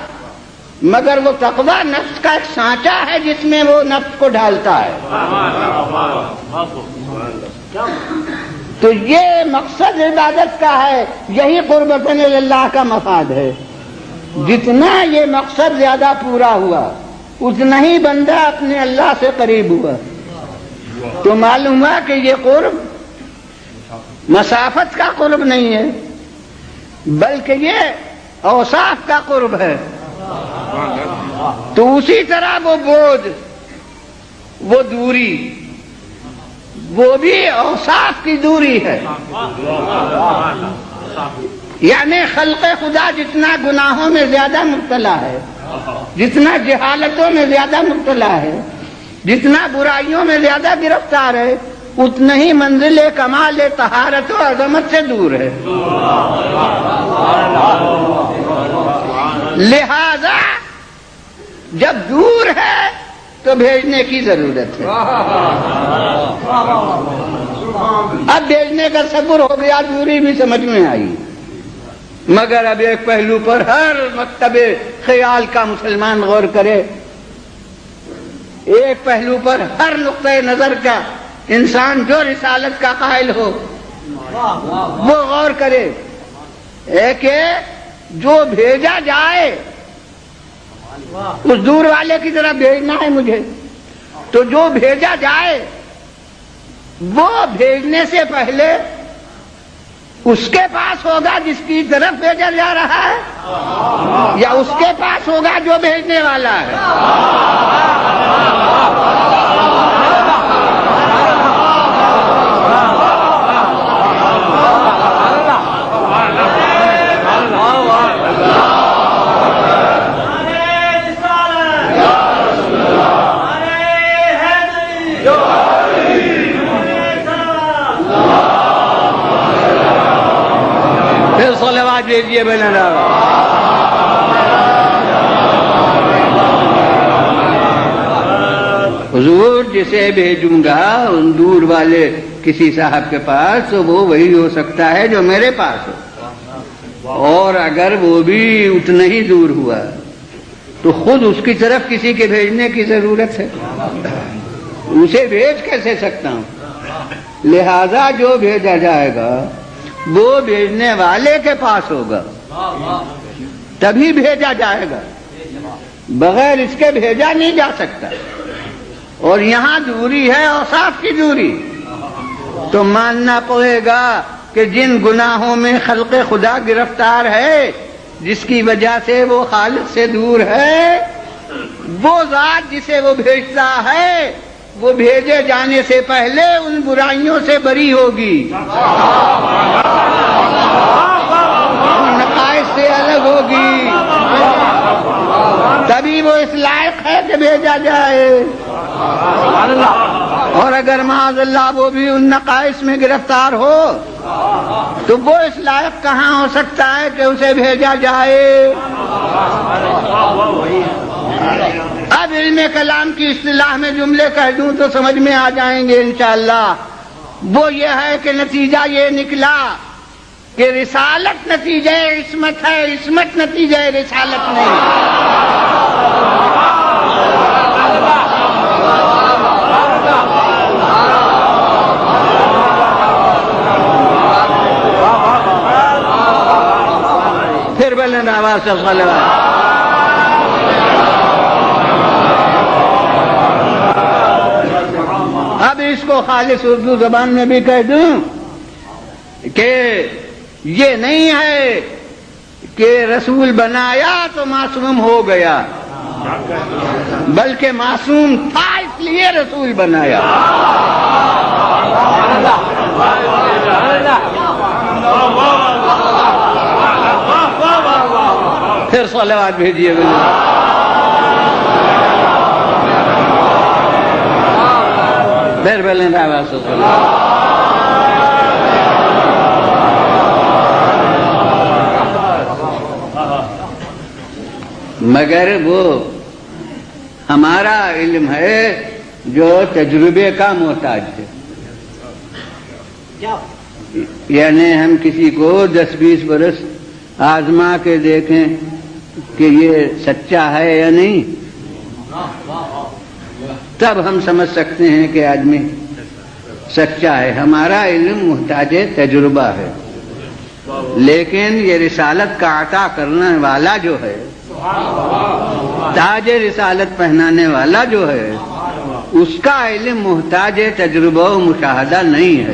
Speaker 1: مگر وہ تقوی نفس کا ایک سانچہ ہے جس میں وہ نفس کو ڈھالتا ہے. تو یہ مقصد عبادت کا ہے، یہی قربتاً اللہ کا مفاد ہے. جتنا یہ مقصد زیادہ پورا ہوا اتنا ہی بندہ اپنے اللہ سے قریب ہوا. تو معلوم ہوا کہ یہ قرب مسافت کا قرب نہیں ہے بلکہ یہ اوصاف کا قرب ہے. تو اسی طرح وہ بوجھ، وہ دوری، وہ بھی اوصاف کی دوری ہے. یعنی خلق خدا جتنا گناہوں میں زیادہ مبتلا ہے، جتنا جہالتوں میں زیادہ مبتلا ہے، جتنا برائیوں میں زیادہ گرفتار ہے، اتنا ہی منزل کمال طہارت و عظمت سے دور ہے. لہذا جب دور ہے تو بھیجنے کی ضرورت ہے. اب بھیجنے کا صبر ہو گیا، دوری بھی سمجھ میں آئی، مگر اب ایک پہلو پر ہر مکتب خیال کا مسلمان غور کرے، ایک پہلو پر ہر نقطۂ نظر کا انسان جو رسالت کا قائل ہو وہ غور کرے کہ جو بھیجا جائے اس دور والے کی طرف بھیجنا ہے مجھے، تو جو بھیجا جائے وہ بھیجنے سے پہلے اس کے پاس ہوگا جس کی طرف بھیجا جا رہا ہے، یا اس کے پاس ہوگا جو بھیجنے والا ہے. صلوات دیجیے بنا. حضور جسے بھیجوں گا ان دور والے کسی صاحب کے پاس تو وہ وہی ہو سکتا ہے جو میرے پاس ہو، اور اگر وہ بھی اتنا ہی دور ہوا تو خود اس کی طرف کسی کے بھیجنے کی ضرورت ہے. اسے بھیج کیسے سکتا ہوں؟ لہذا جو بھیجا جائے گا وہ بھیجنے والے کے پاس ہوگا، تبھی بھیجا جائے گا، بغیر اس کے بھیجا نہیں جا سکتا۔ اور یہاں دوری ہے اوصاف کی دوری، تو ماننا پڑے گا کہ جن گناہوں میں خلق خدا گرفتار ہے، جس کی وجہ سے وہ خالق سے دور ہے، وہ ذات جسے وہ بھیجتا ہے وہ بھیجے جانے سے پہلے ان برائیوں سے بری ہوگی، ان نقائص سے الگ ہوگی، تبھی وہ اس لائق ہے کہ بھیجا جائے۔ اور اگر معاذ اللہ وہ بھی ان نقائص میں گرفتار ہو تو وہ اس لائق کہاں ہو سکتا ہے کہ اسے بھیجا جائے؟ اب علم کلام کی اصطلاح میں جملے کہہ دوں تو سمجھ میں آ جائیں گے انشاءاللہ۔ وہ یہ ہے کہ نتیجہ یہ نکلا کہ رسالت نتیجہ عصمت ہے، عصمت نتیجہ رسالت نہیں۔ پھر بلند آواز سے صلوات۔ اب اس کو خالص اردو زبان میں بھی کہہ دوں کہ یہ نہیں ہے کہ رسول بنایا تو معصوم ہو گیا، بلکہ معصوم تھا اس لیے رسول بنایا۔ پھر صلوات بھیجیے بلند۔ پھر بلند آواز سے صلوات۔ مگر وہ ہمارا علم ہے جو تجربے کا محتاج ہے، یعنی ہم کسی کو 10-20 برس آزما کے دیکھیں کہ یہ سچا ہے یا نہیں، تب ہم سمجھ سکتے ہیں کہ آدمی سچا ہے۔ ہمارا علم محتاج تجربہ ہے، لیکن یہ رسالت کا عطا کرنے والا جو ہے، تاج رسالت پہنانے والا جو ہے، اس کا علم محتاج تجربہ و مشاہدہ نہیں ہے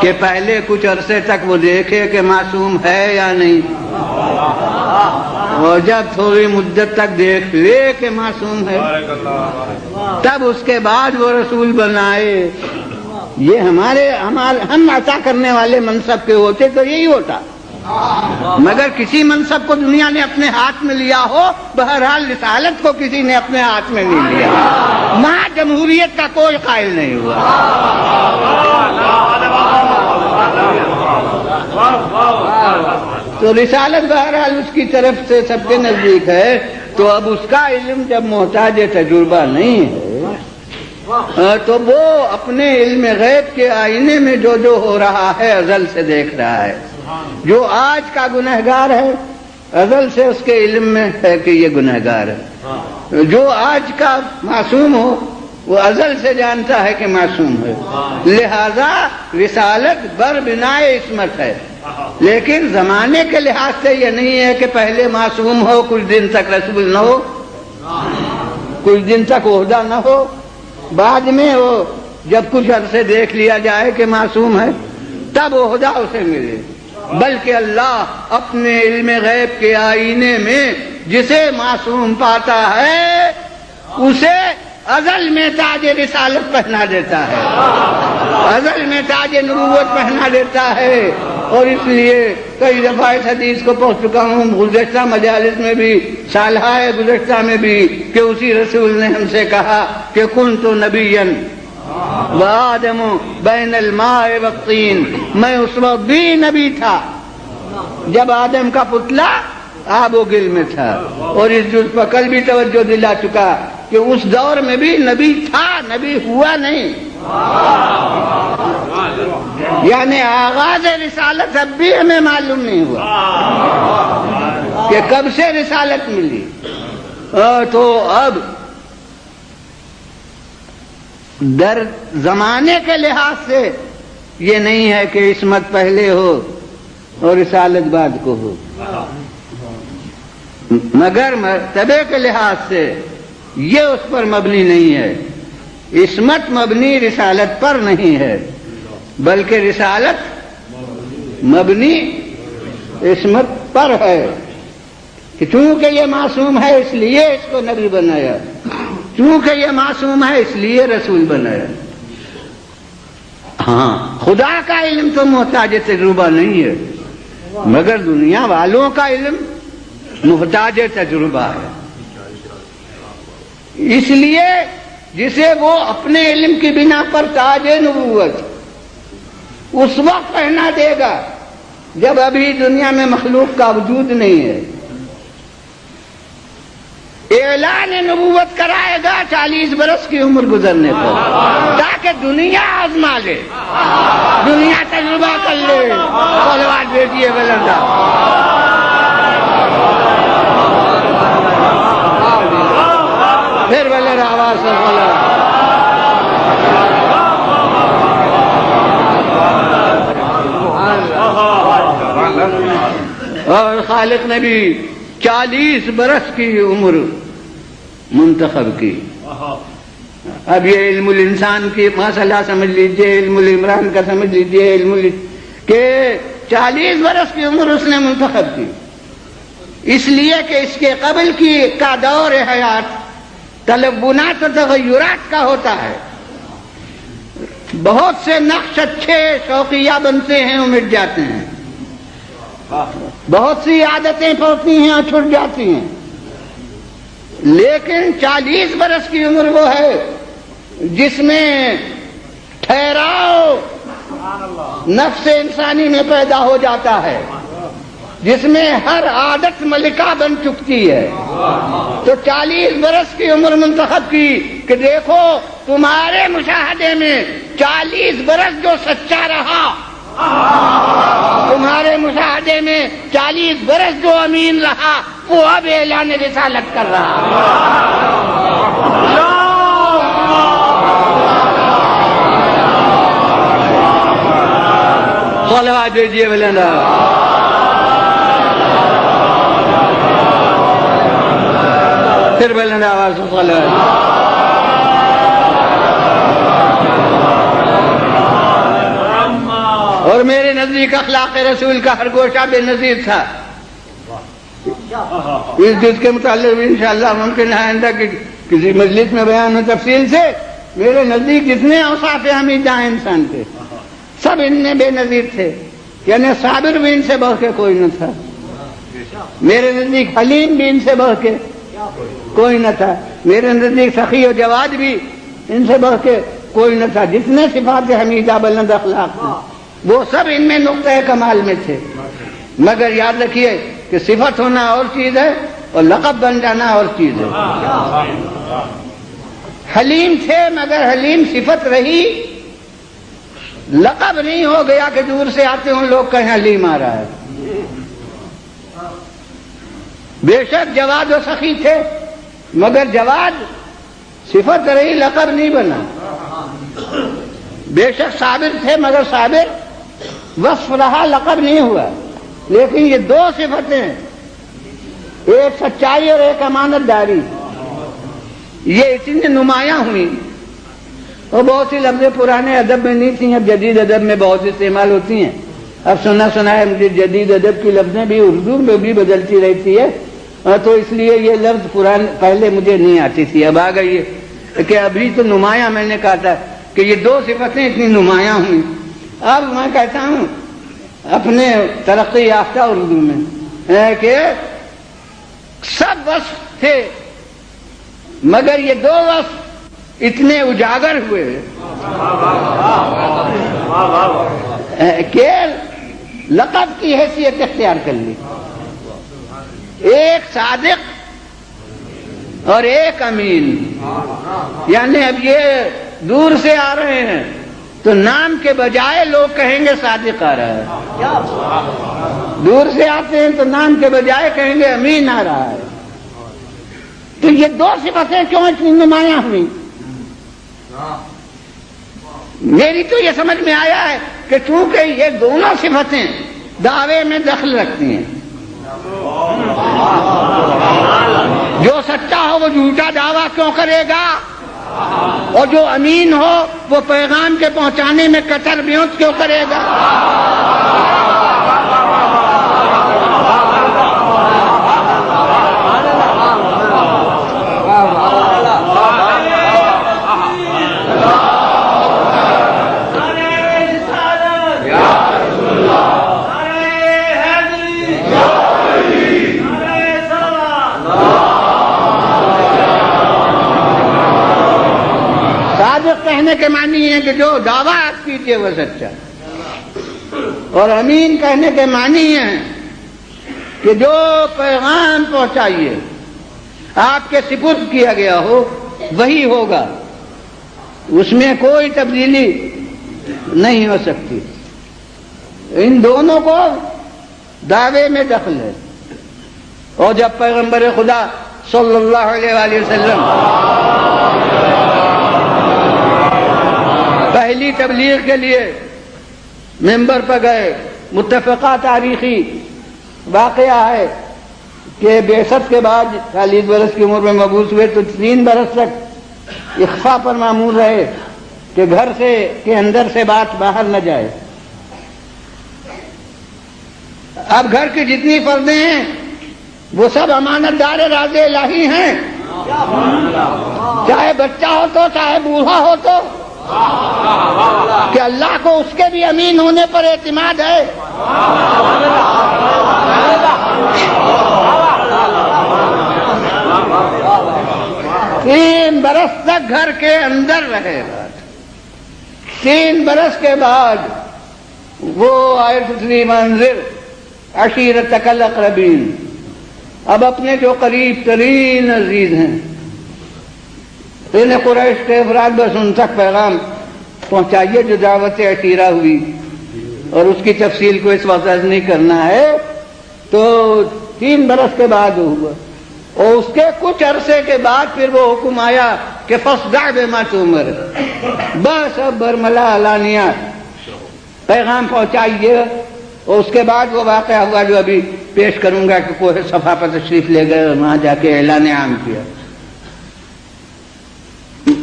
Speaker 1: کہ پہلے کچھ عرصے تک وہ دیکھے کہ معصوم ہے یا نہیں، اور جب تھوڑی مدت تک دیکھ لے کہ معصوم ہے تب اس کے بعد وہ رسول بنائے۔ یہ ہم عطا کرنے والے منصب کے ہوتے تو یہی ہوتا، مگر کسی منصب کو دنیا نے اپنے ہاتھ میں لیا ہو، بہرحال رسالت کو کسی نے اپنے ہاتھ میں نہیں لیا، وہاں جمہوریت کا کوئی قائل نہیں ہوا۔ تو رسالت بہرحال اس کی طرف سے سب کے نزدیک ہے، تو اب اس کا علم جب محتاج تجربہ نہیں ہے تو وہ اپنے علم غیب کے آئینے میں جو ہو رہا ہے ازل سے دیکھ رہا ہے۔ جو آج کا گنہگار ہے ازل سے اس کے علم میں ہے کہ یہ گنہگار ہے، جو آج کا معصوم ہو وہ ازل سے جانتا ہے کہ معصوم ہے، لہذا رسالت بر بنائے عصمت ہے۔ لیکن زمانے کے لحاظ سے یہ نہیں ہے کہ پہلے معصوم ہو، کچھ دن تک رسول نہ ہو، کچھ دن تک عہدہ نہ ہو، بعد میں وہ جب کچھ عرصے دیکھ لیا جائے کہ معصوم ہے تب عہدہ اسے ملے، بلکہ اللہ اپنے علم غیب کے آئینے میں جسے معصوم پاتا ہے اسے ازل میں تاج رسالت پہنا دیتا ہے، ازل میں تاج نبوت پہنا دیتا ہے۔ اور اس لیے کئی دفعہ اس حدیث کو پڑھ چکا ہوں گزشتہ مجالس میں بھی، سالہ گزشتہ میں بھی، کہ اسی رسول نے ہم سے کہا کہ کنت نبیا وآدم بین الماء والطین، میں اس وقت بھی نبی تھا جب آدم کا پتلا آب و گل میں تھا، اور اس جز پر کل بھی توجہ دلا چکا کہ اس دور میں بھی نبی تھا، نبی ہوا نہیں، یعنی آغاز رسالت اب بھی ہمیں معلوم نہیں ہوا کہ کب سے رسالت ملی۔ تو اب در زمانے کے لحاظ سے یہ نہیں ہے کہ عصمت پہلے ہو اور رسالت بعد کو ہو، مگر مرتبے کے لحاظ سے یہ اس پر مبنی نہیں ہے۔ عصمت مبنی رسالت پر نہیں ہے، بلکہ رسالت مبنی عصمت پر ہے، کہ چونکہ یہ معصوم ہے اس لیے اس کو نبی بنایا، چونکہ یہ معصوم ہے اس لیے رسول بنایا۔ ہاں، خدا کا علم تو محتاج تجربہ نہیں ہے، مگر دنیا والوں کا علم محتاج تجربہ ہے۔ اس لیے جسے وہ اپنے علم کی بنا پر تاج نبوت اس وقت پہنا دے گا جب ابھی دنیا میں مخلوق کا وجود نہیں ہے۔ اعلان نبوت کرائے گا 40 برس کی عمر گزرنے پر، تاکہ دنیا آزما لے، دنیا تجربہ کر لے۔ صلوات بھیجیے بلندہ۔ پھر بلند آواز سے بولو۔ اور خالق نے بھی 40 برس کی عمر منتخب کی۔ اب یہ علم الانسان کی مسئلہ سمجھ لیجئے، علم العمران کا سمجھ لیجئے، کہ 40 برس کی عمر اس نے منتخب کی، اس لیے کہ اس کے قبل کا دور حیات تلبنات و تغیرات کا ہوتا ہے۔ بہت سے نقش اچھے شوقیہ بنتے ہیں اور مٹ جاتے ہیں، بہت سی عادتیں پڑتی ہیں اور چھٹ جاتی ہیں، لیکن 40 برس کی عمر وہ ہے جس میں ٹھہراؤ نفس انسانی میں پیدا ہو جاتا ہے، جس میں ہر عادت ملکہ بن چکتی ہے۔ تو 40 برس کی عمر منتخب کی کہ دیکھو تمہارے مشاہدے میں 40 برس جو سچا رہا، تمہارے مشاہدے میں 40 برس جو امین رہا، وہ اب اعلان رسالت کر رہا ہے۔ صلوات دیجیے بلندہ۔ پھر بلند آواز سے صلوات۔ اور میرے نزدیک اخلاق رسول کا ہر گوشہ بے نظیر تھا۔ اس جز کے متعلق انشاءاللہ ممکن ہے آئندہ کہ کسی مجلس میں بیان ہو تفصیل سے۔ میرے نزدیک جتنے اوصاف حمیدہ انسان تھے سب ان میں بے نظیر تھے، یعنی صابر بھی ان سے بڑھ کے کوئی نہ تھا، میرے نزدیک حلیم بھی ان سے بڑھ کے کوئی نہ تھا، میرے نزدیک سخی و جواد بھی ان سے بڑھ کے کوئی نہ تھا۔ جتنے صفات حمیدہ بلند اخلاق تھے وہ سب ان میں نقطہ کمال میں تھے، مگر یاد رکھیے کہ صفت ہونا اور چیز ہے اور لقب بن جانا اور چیز ہے۔ حلیم تھے مگر حلیم صفت رہی، لقب نہیں ہو گیا کہ دور سے آتے ہوں لوگ کہیں حلیم آ رہا ہے۔ بے شک جواد و سخی تھے مگر جواد صفت رہی، لقب نہیں بنا۔ بے شک صابر تھے مگر صابر وصف رہا، لقب نہیں ہوا۔ لیکن یہ دو صفتیں، ایک سچائی اور ایک امانت داری، یہ اتنی نمایاں ہوئی اور بہت سی لفظیں پرانے ادب میں نہیں تھیں، اب جدید ادب میں بہت استعمال ہوتی ہیں۔ اب سنا ہے مجھے جدید ادب کی لفظیں بھی اردو میں بھی بدلتی رہتی ہے، تو اس لیے یہ لفظ پہلے مجھے نہیں آتی تھی، اب آ گئی ہے کہ ابھی تو نمایاں میں نے کہا تھا کہ یہ دو صفتیں اتنی نمایاں ہوئی۔ اب میں کہتا ہوں اپنے ترقی یافتہ اردو میں کہ سب وصف تھے مگر یہ دو وصف اتنے اجاگر ہوئے کہ لقب کی حیثیت اختیار کر لی۔ ایک صادق اور ایک امین، یعنی اب یہ دور سے آ رہے ہیں تو نام کے بجائے لوگ کہیں گے صادق آ رہا ہے، دور سے آتے ہیں تو نام کے بجائے کہیں گے امین آ رہا ہے۔ تو یہ دو صفتیں کیوں اتنی نمایاں ہوئی؟ میری تو یہ سمجھ میں آیا ہے کہ چونکہ یہ دونوں صفتیں دعوے میں دخل رکھتی ہیں، جو سچا ہو وہ جھوٹا دعویٰ کیوں کرے گا، اور جو امین ہو وہ پیغام کے پہنچانے میں کٹر بیوت کیوں کرے گا؟ کہنے کے معنی ہے کہ جو دعویٰ آپ کیجیے وہ سچا، اور امین کہنے کے معنی ہے کہ جو پیغام پہنچائیے آپ کے سپرد کیا گیا ہو وہی ہوگا، اس میں کوئی تبدیلی نہیں ہو سکتی۔ ان دونوں کو دعوے میں دخل ہے، اور جب پیغمبر خدا صلی اللہ علیہ وآلہ وسلم پہلی تبلیغ کے لیے منبر پر گئے، متفقہ تاریخی واقعہ ہے کہ بعثت کے بعد 40 برس کی عمر میں مبعوث ہوئے تو 3 برس تک اخفاء پر مامور رہے کہ گھر سے کے اندر سے بات باہر نہ جائے۔ اب گھر کی جتنی پردے ہیں وہ سب امانت دار راز الہی ہیں، چاہے بچہ ہو تو چاہے بوڑھا ہو تو، کہ اللہ کو اس کے بھی امین ہونے پر اعتماد ہے۔ 3 برس تک گھر کے اندر رہے گا، 3 برس کے بعد وہ آیت اتری منظر عشیرتک الاقربین، اب اپنے جو قریب ترین عزیز ہیں انہیں قریش کے افراد بس ان تک پیغام پہنچائیے جو دعوت عشیرہ ہوئی، اور اس کی تفصیل کو اس وقت نہیں کرنا ہے۔ تو 3 برس کے بعد ہوا، اور اس کے کچھ عرصے کے بعد پھر وہ حکم آیا کہ فاصدع بما تؤمر، بس اب برملا علانیہ پیغام پہنچائیے۔ اور اس کے بعد وہ واقعہ ہوا جو ابھی پیش کروں گا کہ کوہ صفا پر تشریف لے گئے اور وہاں جا کے اعلان عام کیا۔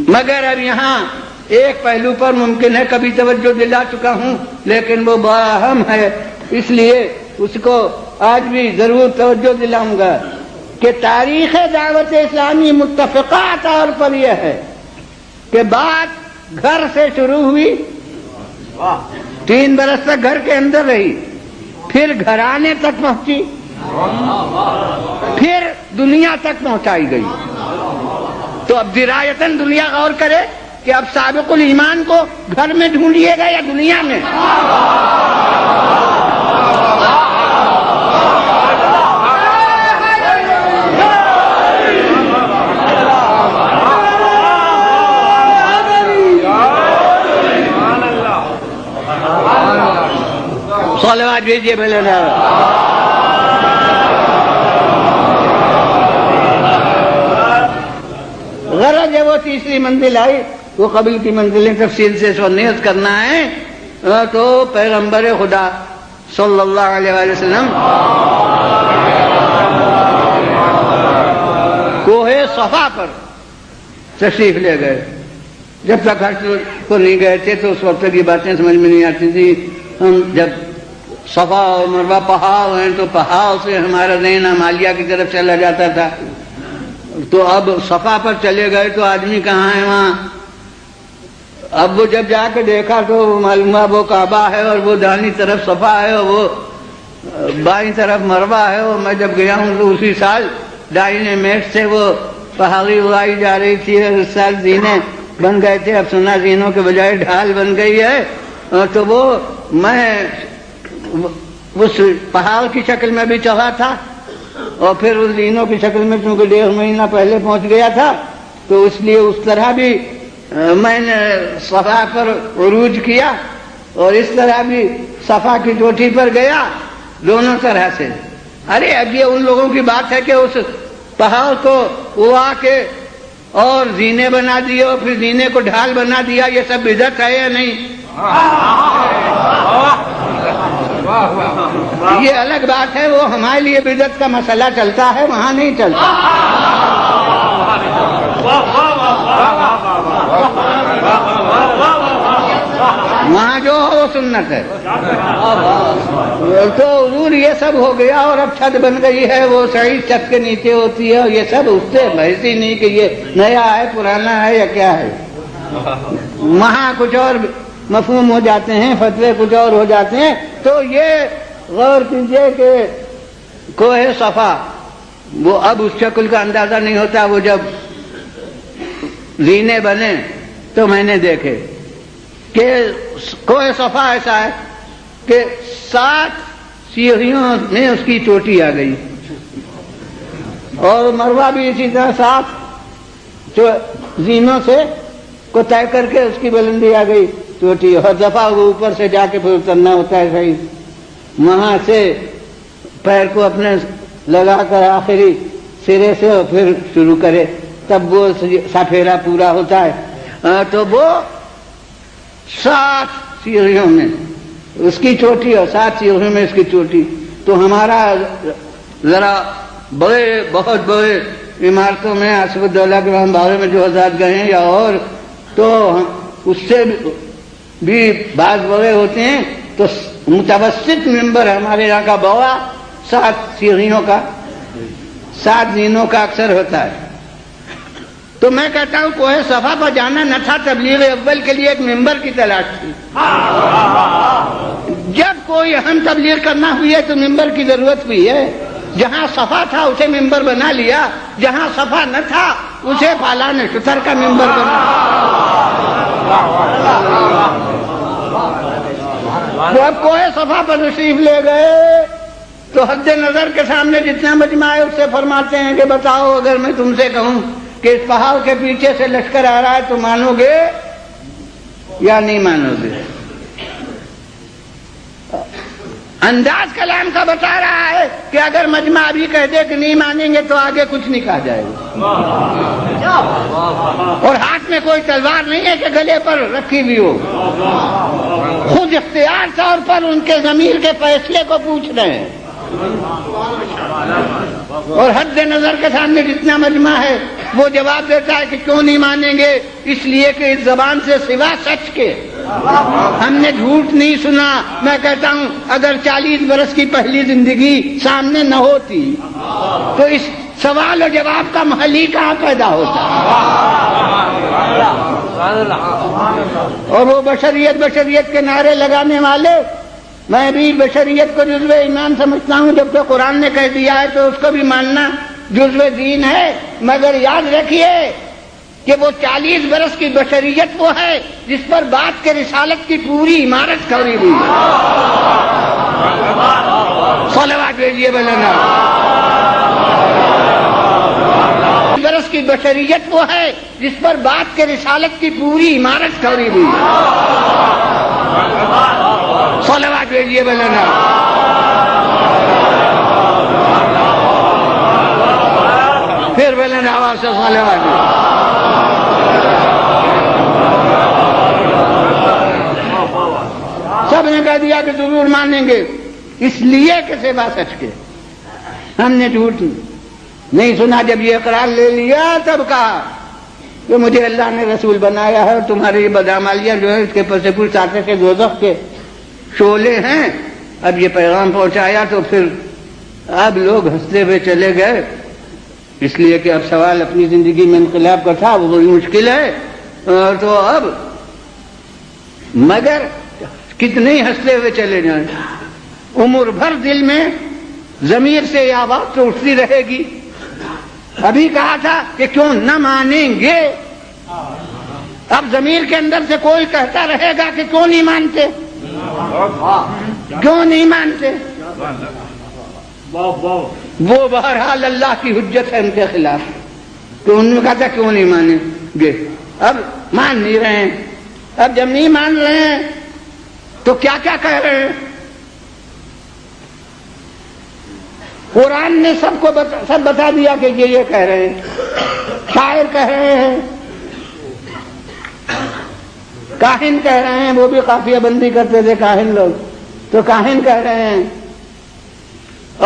Speaker 1: مگر اب یہاں ایک پہلو پر ممکن ہے کبھی توجہ دلا چکا ہوں لیکن وہ بڑا اہم ہے، اس لیے اس کو آج بھی ضرور توجہ دلاؤں گا کہ تاریخ دعوت اسلامی متفقہ طور پر یہ ہے کہ بات گھر سے شروع ہوئی، 3 برس تک گھر کے اندر رہی، پھر گھرانے تک پہنچی، پھر دنیا تک پہنچائی گئی۔ تو اب درایتاً دنیا غور کرے کہ اب سابق الایمان کو گھر میں ڈھونڈیے گا یا دنیا میں؟ صلوات بھیجیے بھلے نا۔ غرض ہے وہ تیسری منزل آئی، وہ قبل کی منزلیں تفصیل سے سنیت کرنا ہے۔ تو پیغمبر خدا صلی اللہ علیہ وآلہ وسلم کوہ صفا پر تشریف لے گئے۔ جب تک حج کو نہیں گئے تھے تو اس وقت کی باتیں سمجھ میں نہیں آتی تھی۔ ہم جب صفا اور مروہ پہاڑ ہیں تو پہاڑ سے ہمارا ذہن ہمالیہ کی طرف چلا جاتا تھا، تو اب صفا پر چلے گئے تو آدمی کہاں ہے وہاں؟ اب وہ جب جا کے دیکھا تو معلوم ہوا وہ کعبہ ہے اور وہ داہنی طرف صفا ہے اور وہ بائیں طرف مروہ ہے۔ اور میں جب گیا ہوں تو اسی سال دائیں میٹ سے وہ پہاڑی اڑائی جا رہی تھی، اور اس سال زینے بن گئے تھے، اب سنا زینوں کے بجائے ڈھال بن گئی ہے۔ تو وہ میں اس پہاڑ کی شکل میں بھی چڑھا تھا، اور پھر اس زینوں کی شکل میں چونکہ 1.5 مہینہ پہلے پہنچ گیا تھا تو اس لیے اس طرح بھی میں نے صفا پر عروج کیا، اور اس طرح بھی صفا کی چوٹی پر گیا، دونوں طرح سے۔ ارے اب یہ ان لوگوں کی بات ہے کہ اس پہاڑ کو اڑا کے اور زینے بنا دیے اور پھر زینے کو ڈھال بنا دیا، یہ سب بدعت ہے یا نہیں؟ یہ الگ بات ہے، وہ ہمارے لیے بدعت کا مسئلہ چلتا ہے، وہاں نہیں چلتا۔ وہاں جو ہو وہ سنت ہے۔ تو حضور یہ سب ہو گیا، اور اب چھت بن گئی ہے، وہ صحیح چھت کے نیچے ہوتی ہے، اور یہ سب اس سے بحث ہی نہیں کہ یہ نیا ہے پرانا ہے یا کیا ہے۔ وہاں کچھ اور مفہوم ہو جاتے ہیں، فتوے کچھ اور ہو جاتے ہیں۔ تو یہ غور کیجئے کہ کوہ صفا، وہ اب اس شکل کا اندازہ نہیں ہوتا، وہ جب زینے بنے تو میں نے دیکھے کہ کوہ صفا ایسا ہے کہ 7 سیڑھیوں میں اس کی چوٹی آ گئی، اور مروہ بھی اسی طرح 7 زینوں سے کو طے کر کے اس کی بلندی آ گئی چوٹی، ہر دفعہ وہ اوپر سے جا کے پھر اترنا ہوتا ہے، صحیح وہاں سے پیر کو اپنے لگا کر آخری سرے سے اور پھر شروع کرے، تب وہ سفیرا پورا ہوتا ہے۔ تو وہ 7 سیڑھیوں میں اس کی چوٹی اور 7 سیڑھیوں میں اس کی چوٹی۔ تو ہمارا ذرا بہت بڑے عمارتوں میں آصف الدولہ کے بارے میں جو حضرات گئے ہیں یا اور، تو اس سے بھی بعض بڑے ہوتے ہیں، تو متوسط ممبر ہمارے یہاں کا بڑا 7 سیڑھیوں کا 7 زینوں کا اکثر ہوتا ہے۔ تو میں کہتا ہوں کوہ صفا پر جانا نہ تھا، تبلیغ اول کے لیے ایک ممبر کی تلاش تھی۔ جب کوئی اہم تبلیغ کرنا ہوئی ہے تو ممبر کی ضرورت ہوئی ہے۔ جہاں صفا تھا اسے ممبر بنا لیا، جہاں صفا نہ تھا اسے پالان شتر کا ممبر بنا۔ تو اب کوہ صفا پر تشریف لے گئے تو حد نظر کے سامنے جتنا مجمع ہے اس سے فرماتے ہیں کہ بتاؤ اگر میں تم سے کہوں کہ اس پہاڑ کے پیچھے سے لشکر آ رہا ہے تو مانو گے یا نہیں مانو گے؟ انداز کلام کا بتا رہا ہے کہ اگر مجمع ابھی کہہ دے کہ نہیں مانیں گے تو آگے کچھ نہیں کہا جائے گا، اور ہاتھ میں کوئی تلوار نہیں ہے کہ گلے پر رکھی ہوئی ہو، خود اختیار طور پر ان کے ضمیر کے فیصلے کو پوچھ رہے ہیں۔ اور حد نظر کے سامنے جتنا مجمع ہے وہ جواب دیتا ہے کہ کیوں نہیں مانیں گے؟ اس لیے کہ اس زبان سے سوا سچ کے ہم نے جھوٹ نہیں سنا۔ میں کہتا ہوں اگر 40 برس کی پہلی زندگی سامنے نہ ہوتی تو اس سوال و جواب کا محل ہی کہاں پیدا ہوتا؟ اور وہ بشریت کے نعرے لگانے والے، میں بھی بشریت کو جزو ایمان سمجھتا ہوں، جب تو قرآن نے کہہ دیا ہے تو اس کو بھی ماننا جزو دین ہے۔ مگر یاد رکھیے کہ وہ 40 برس کی بشریت وہ ہے جس پر بات کے رسالت کی پوری عمارت کھڑی ہوئی ہے۔ صلوات بھیجیے بلنا۔ برس کی بشریت وہ ہے جس پر بات کے رسالت کی پوری عمارت کھڑی ہوئی ہے۔ صلوات بھیجیے بلنا۔ پھر بلند آواز سے صلوات بھیجیے۔ سب نے کہہ دیا کہ ضرور مانیں گے، اس لیے کہ سوا سچ کے ہم نے جھوٹ نہیں سنا۔ جب یہ اقرار لے لیا تب کہا کہ مجھے اللہ نے رسول بنایا ہے، اور تمہاری یہ بدعمالیاں جو ہے اس کے پس پوچھ آتے کے دوزخ کے شعلے ہیں۔ اب یہ پیغام پہنچایا تو پھر اب لوگ ہنستے ہوئے چلے گئے، اس لیے کہ اب سوال اپنی زندگی میں انقلاب کا تھا، وہ بڑی مشکل ہے۔ تو اب مگر کتنے ہی ہنستے ہوئے چلے جائیں، عمر بھر دل میں ضمیر سے یہ آواز تو اٹھتی رہے گی۔ ابھی کہا تھا کہ کیوں نہ مانیں گے، اب ضمیر کے اندر سے کوئی کہتا رہے گا کہ کیوں نہیں مانتے، کیوں نہیں مانتے۔ وہ بہرحال اللہ کی حجت ہے ان کے خلاف، تو انہوں نے کہا تھا کیوں نہیں مانیں گے، اب مان نہیں رہے ہیں۔ اب جب نہیں مان رہے ہیں تو کیا کیا کہہ رہے ہیں؟ قرآن نے سب کو سب بتا دیا کہ یہ کہہ رہے ہیں، شاعر کہہ رہے ہیں، کاہن کہہ رہے ہیں، وہ بھی قافیہ بندی کرتے تھے کاہن لوگ، تو کاہن کہہ رہے ہیں،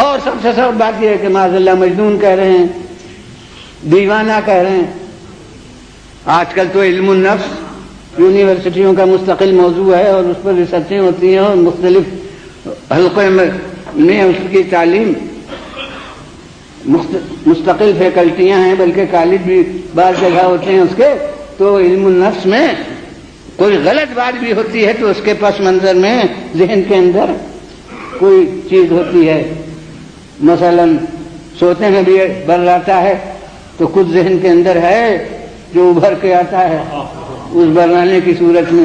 Speaker 1: اور سب سے سب بات یہ ہے کہ معاذ اللہ مجنون کہہ رہے ہیں، دیوانہ کہہ رہے ہیں۔ آج کل تو علم النفس یونیورسٹیوں کا مستقل موضوع ہے اور اس پر ریسرچیں ہوتی ہیں اور مختلف حلقے میں اس کی تعلیم، مستقل فیکلٹیاں ہیں، بلکہ کالج بھی بعض جگہ ہوتے ہیں اس کے۔ تو علم النفس میں کوئی غلط بات بھی ہوتی ہے تو اس کے پس منظر میں ذہن کے اندر کوئی چیز ہوتی ہے، مثلا سوتے میں بھی برلاتا ہے تو کچھ ذہن کے اندر ہے جو ابھر کے آتا ہے اس برلانے کی صورت میں،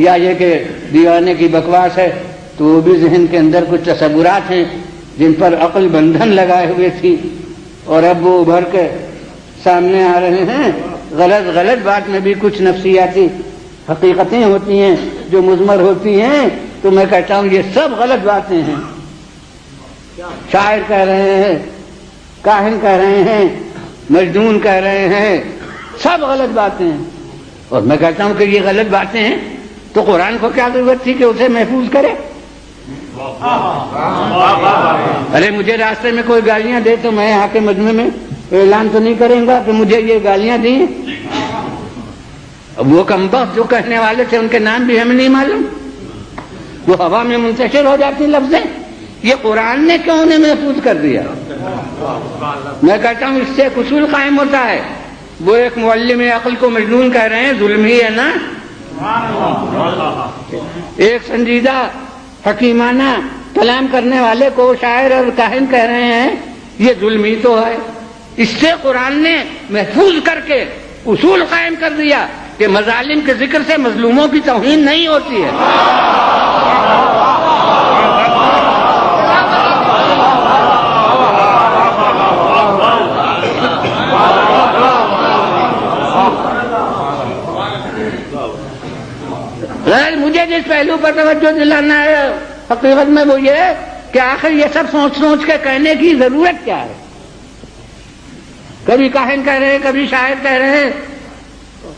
Speaker 1: یا یہ کہ دیوانے کی بکواس ہے تو وہ بھی ذہن کے اندر کچھ تصورات ہیں جن پر عقل بندھن لگائے ہوئے تھی اور اب وہ ابھر کے سامنے آ رہے ہیں۔ غلط بات میں بھی کچھ نفسیاتی حقیقتیں ہوتی ہیں جو مضمر ہوتی ہیں، تو میں کہتا ہوں یہ سب غلط باتیں ہیں۔ شاعر کہہ رہے ہیں، کاہن کہہ رہے ہیں، مجنون کہہ رہے ہیں، سب غلط باتیں ہیں، اور میں کہتا ہوں کہ یہ غلط باتیں ہیں تو قرآن کو کیا ضرورت تھی کہ اسے محفوظ کرے؟ ارے مجھے راستے میں کوئی گالیاں دے تو میں یہاں کے مجمع میں اعلان تو نہیں کریں گا کہ مجھے یہ گالیاں دی ہیں؟ وہ کمبخت جو کہنے والے تھے ان کے نام بھی ہمیں نہیں معلوم، وہ ہوا میں منتشر ہو جاتی لفظیں، یہ قرآن نے کیوں انہیں محفوظ کر دیا؟ میں کہتا ہوں اس سے ایک اصول قائم ہوتا ہے، وہ ایک معلم عقل کو مجنون کہہ رہے ہیں، ظلم ہی ہے نا؟ ایک سنجیدہ حکیمانہ کلام کرنے والے کو شاعر اور کاہن کہہ رہے ہیں، یہ ظلم ہی تو ہے۔ اس سے قرآن نے محفوظ کر کے اصول قائم کر دیا کہ مظالم کے ذکر سے مظلوموں کی توہین نہیں ہوتی ہے۔ مجھے جس پہلو پر توجہ دلانا ہے حقیقت میں وہ یہ کہ آخر یہ سب سوچ سوچ کے کہنے کی ضرورت کیا ہے؟ کبھی کاہن کہہ رہے ہیں، کبھی شاعر کہہ رہے ہیں،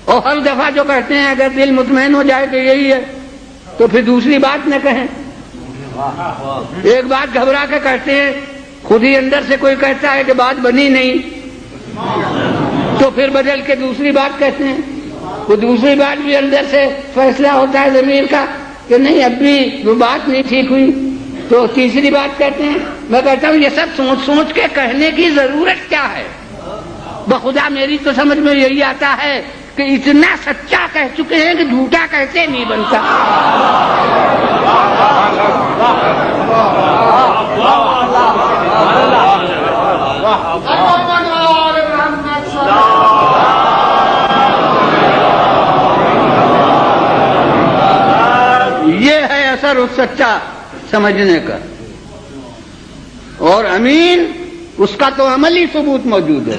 Speaker 1: اور ہر دفعہ جو کہتے ہیں اگر دل مطمئن ہو جائے کہ یہی ہے تو پھر دوسری بات نہ کہیں۔ ایک بات گھبرا کے کہتے ہیں، خود ہی اندر سے کوئی کہتا ہے کہ بات بنی نہیں تو پھر بدل کے دوسری بات کہتے ہیں، وہ دوسری بات بھی اندر سے فیصلہ ہوتا ہے ضمیر کا کہ نہیں اب بھی وہ بات نہیں ٹھیک ہوئی تو تیسری بات کہتے ہیں۔ میں کہتا ہوں یہ سب سوچ سوچ کے کہنے کی ضرورت کیا ہے؟ بخدا میری تو سمجھ میں یہی آتا ہے کہ اتنا سچا کہہ چکے ہیں کہ جھوٹا کہتے نہیں بنتا۔ یہ ہے اثر اس سچا سمجھنے کا، اور امین اس کا تو عملی ثبوت موجود ہے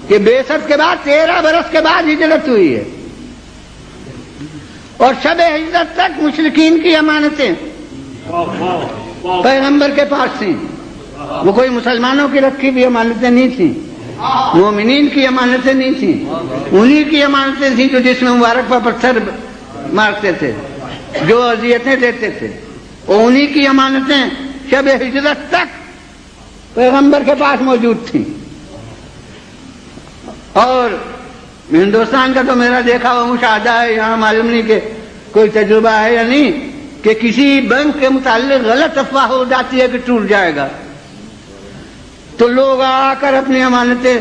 Speaker 1: کہ بعثت کے بعد 13 برس کے بعد ہجرت ہوئی ہے، اور شب ہجرت تک مشرکین کی امانتیں پیغمبر کے پاس تھیں، وہ کوئی مسلمانوں کی رکھی بھی امانتیں نہیں تھیں، مومنین کی امانتیں نہیں تھیں، انہی کی امانتیں تھیں جو جس میں مبارک پر پتھر مارتے تھے، جو اذیتیں دیتے تھے، اور انہی کی امانتیں شب ہجرت تک پیغمبر کے پاس موجود تھی۔ اور ہندوستان کا تو میرا دیکھا ہوا مشاہدہ ہے، یہاں معلوم نہیں کہ کوئی تجربہ ہے یا نہیں، کہ کسی بینک کے متعلق غلط افواہ ہو جاتی ہے کہ ٹوٹ جائے گا تو لوگ آ کر اپنی امانتیں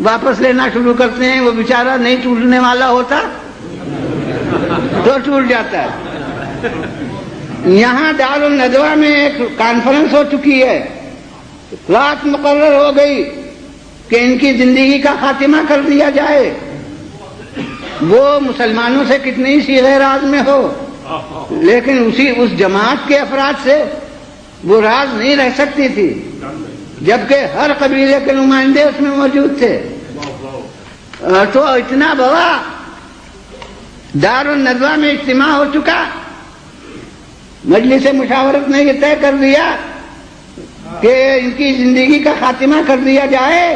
Speaker 1: واپس لینا شروع کرتے ہیں، وہ بیچارہ نہیں ٹوٹنے والا ہوتا تو ٹوٹ جاتا ہے۔ یہاں دارالندوہ میں ایک کانفرنس ہو چکی ہے، رات مقرر ہو گئی کہ ان کی زندگی کا خاتمہ کر دیا جائے، وہ مسلمانوں سے کتنی ہی صیغہ راز میں ہو لیکن اس جماعت کے افراد سے وہ راز نہیں رہ سکتی تھی، جبکہ ہر قبیلے کے نمائندے اس میں موجود تھے۔ تو اتنا بڑا دارالندوہ میں اجتماع ہو چکا، مجلس مشاورت نے یہ طے کر دیا کہ ان کی زندگی کا خاتمہ کر دیا جائے،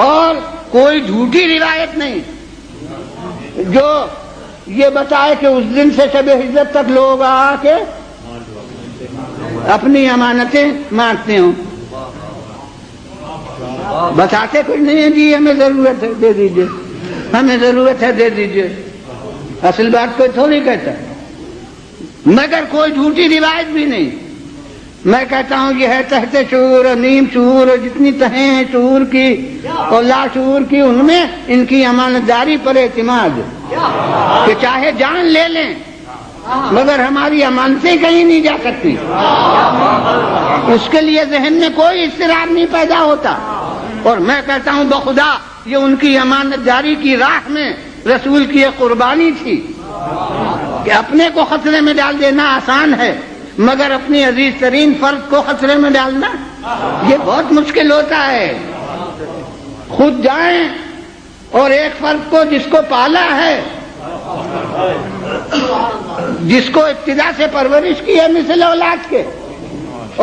Speaker 1: اور کوئی جھوٹی روایت نہیں جو یہ بتائے کہ اس دن سے شب ہجرت تک لوگ آ کے اپنی امانتیں مانگتے ہوں. بتاتے کچھ نہیں ہے، جی ہمیں ضرورت ہے دے دیجئے، ہمیں ضرورت ہے دے دیجئے. اصل بات کوئی تھوڑی کہتا ہے، مگر کوئی جھوٹی روایت بھی نہیں. میں کہتا ہوں یہ ہے تحت شعور اور نیم شعور، اور جتنی تہیں ہیں شعور کی اور لاشعور کی، ان میں ان کی امانت داری پر اعتماد کہ چاہے جان لے لیں مگر ہماری امانتیں کہیں نہیں جا سکتی. اس کے لیے ذہن میں کوئی اضطراب نہیں پیدا ہوتا. اور میں کہتا ہوں بخدا یہ ان کی امانت داری کی راہ میں رسول کی ایک قربانی تھی کہ اپنے کو خطرے میں ڈال دینا آسان ہے، مگر اپنی عزیز ترین فرد کو خطرے میں ڈالنا یہ بہت مشکل ہوتا ہے. خود جائیں اور ایک فرد کو جس کو پالا ہے، جس کو ابتدا سے پرورش کی ہے مثل اولاد کے،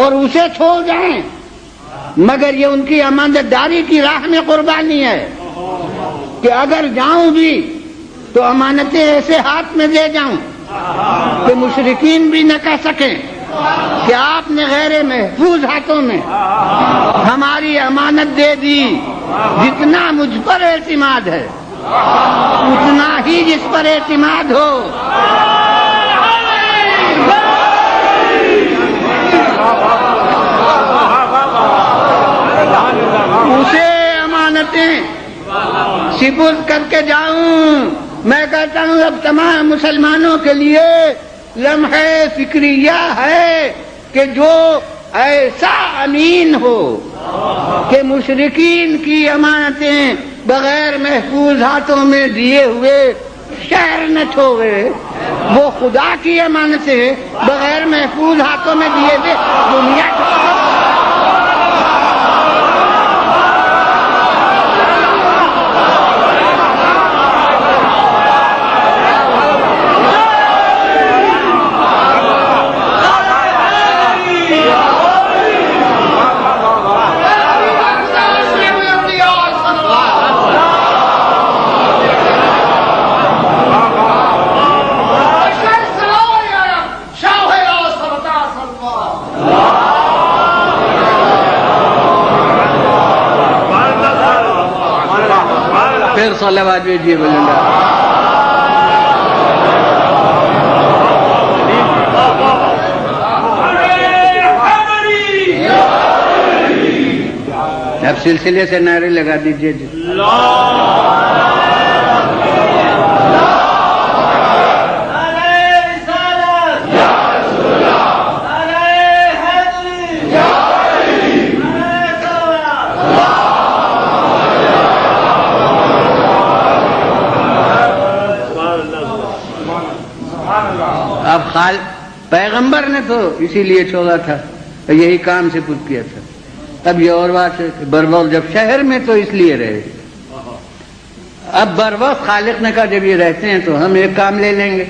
Speaker 1: اور اسے چھوڑ جائیں، مگر یہ ان کی امانت داری کی راہ میں قربانی ہے کہ اگر جاؤں بھی تو امانتیں ایسے ہاتھ میں دے جاؤں کہ مشرکین بھی نہ کہہ سکیں کہ آپ نے غیر محفوظ ہاتھوں میں ہماری امانت دے دی. جتنا مجھ پر اعتماد ہے اتنا ہی جس پر اعتماد ہو. اسے امانتیں سپرد کر کے جاؤں. میں کہتا ہوں اب تمام مسلمانوں کے لیے لمحہ فکریہ ہے کہ جو ایسا امین ہو کہ مشرکین کی امانتیں بغیر محفوظ ہاتھوں میں دیے ہوئے شہر نہ چھوڑے، وہ خدا کی امانتیں بغیر محفوظ ہاتھوں میں دیے ہوئے دنیا چھوڑے. پھر صلوات بھیجیے بلند. اب سلسلے سے نعرے لگا دیجیے. اب پیغمبر نے تو اسی لیے چھوڑا تھا، یہی کام سے پوچھ کیا تھا. اب یہ اور بات ہے کہ بروقت جب شہر میں تو اس لیے رہے، اب بروقت خالق نے کہا جب یہ رہتے ہیں تو ہم ایک کام لے لیں گے،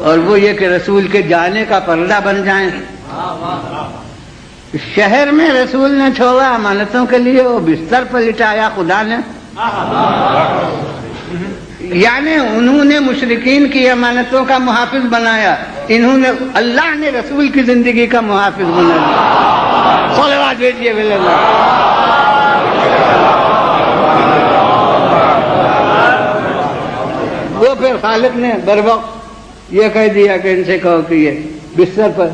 Speaker 1: اور وہ یہ کہ رسول کے جانے کا پردہ بن جائیں. شہر میں رسول نے چھوڑا امانتوں کے لیے، وہ بستر پر لٹایا خدا نے. یعنی انہوں نے مشرکین کی امانتوں کا محافظ بنایا، انہوں نے اللہ نے رسول کی زندگی کا محافظ بنایا. صلوات بھیجیے بلند. وہ پھر خالق نے بروقت یہ کہہ دیا کہ ان سے کہو کہ یہ بستر پر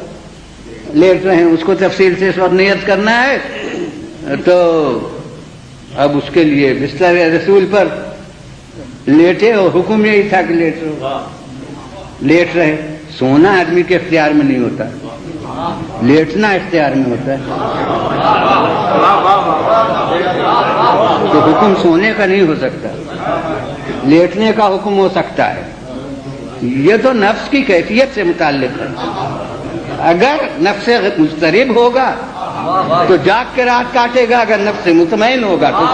Speaker 1: لیٹ رہے ہیں. اس کو تفصیل سے اس وقت نیت کرنا ہے تو اب اس کے لیے بستر رسول پر لیٹے، اور حکم یہی تھا کہ لیٹ رہے. سونا آدمی کے اختیار میں نہیں ہوتا، لیٹنا اختیار میں ہوتا ہے. تو حکم سونے کا نہیں ہو سکتا، لیٹنے کا حکم ہو سکتا ہے. یہ تو نفس کی کیفیت سے متعلق ہے. اگر نفس مضطرب ہوگا تو جاگ کے رات کاٹے گا، اگر نفس مطمئن ہوگا تو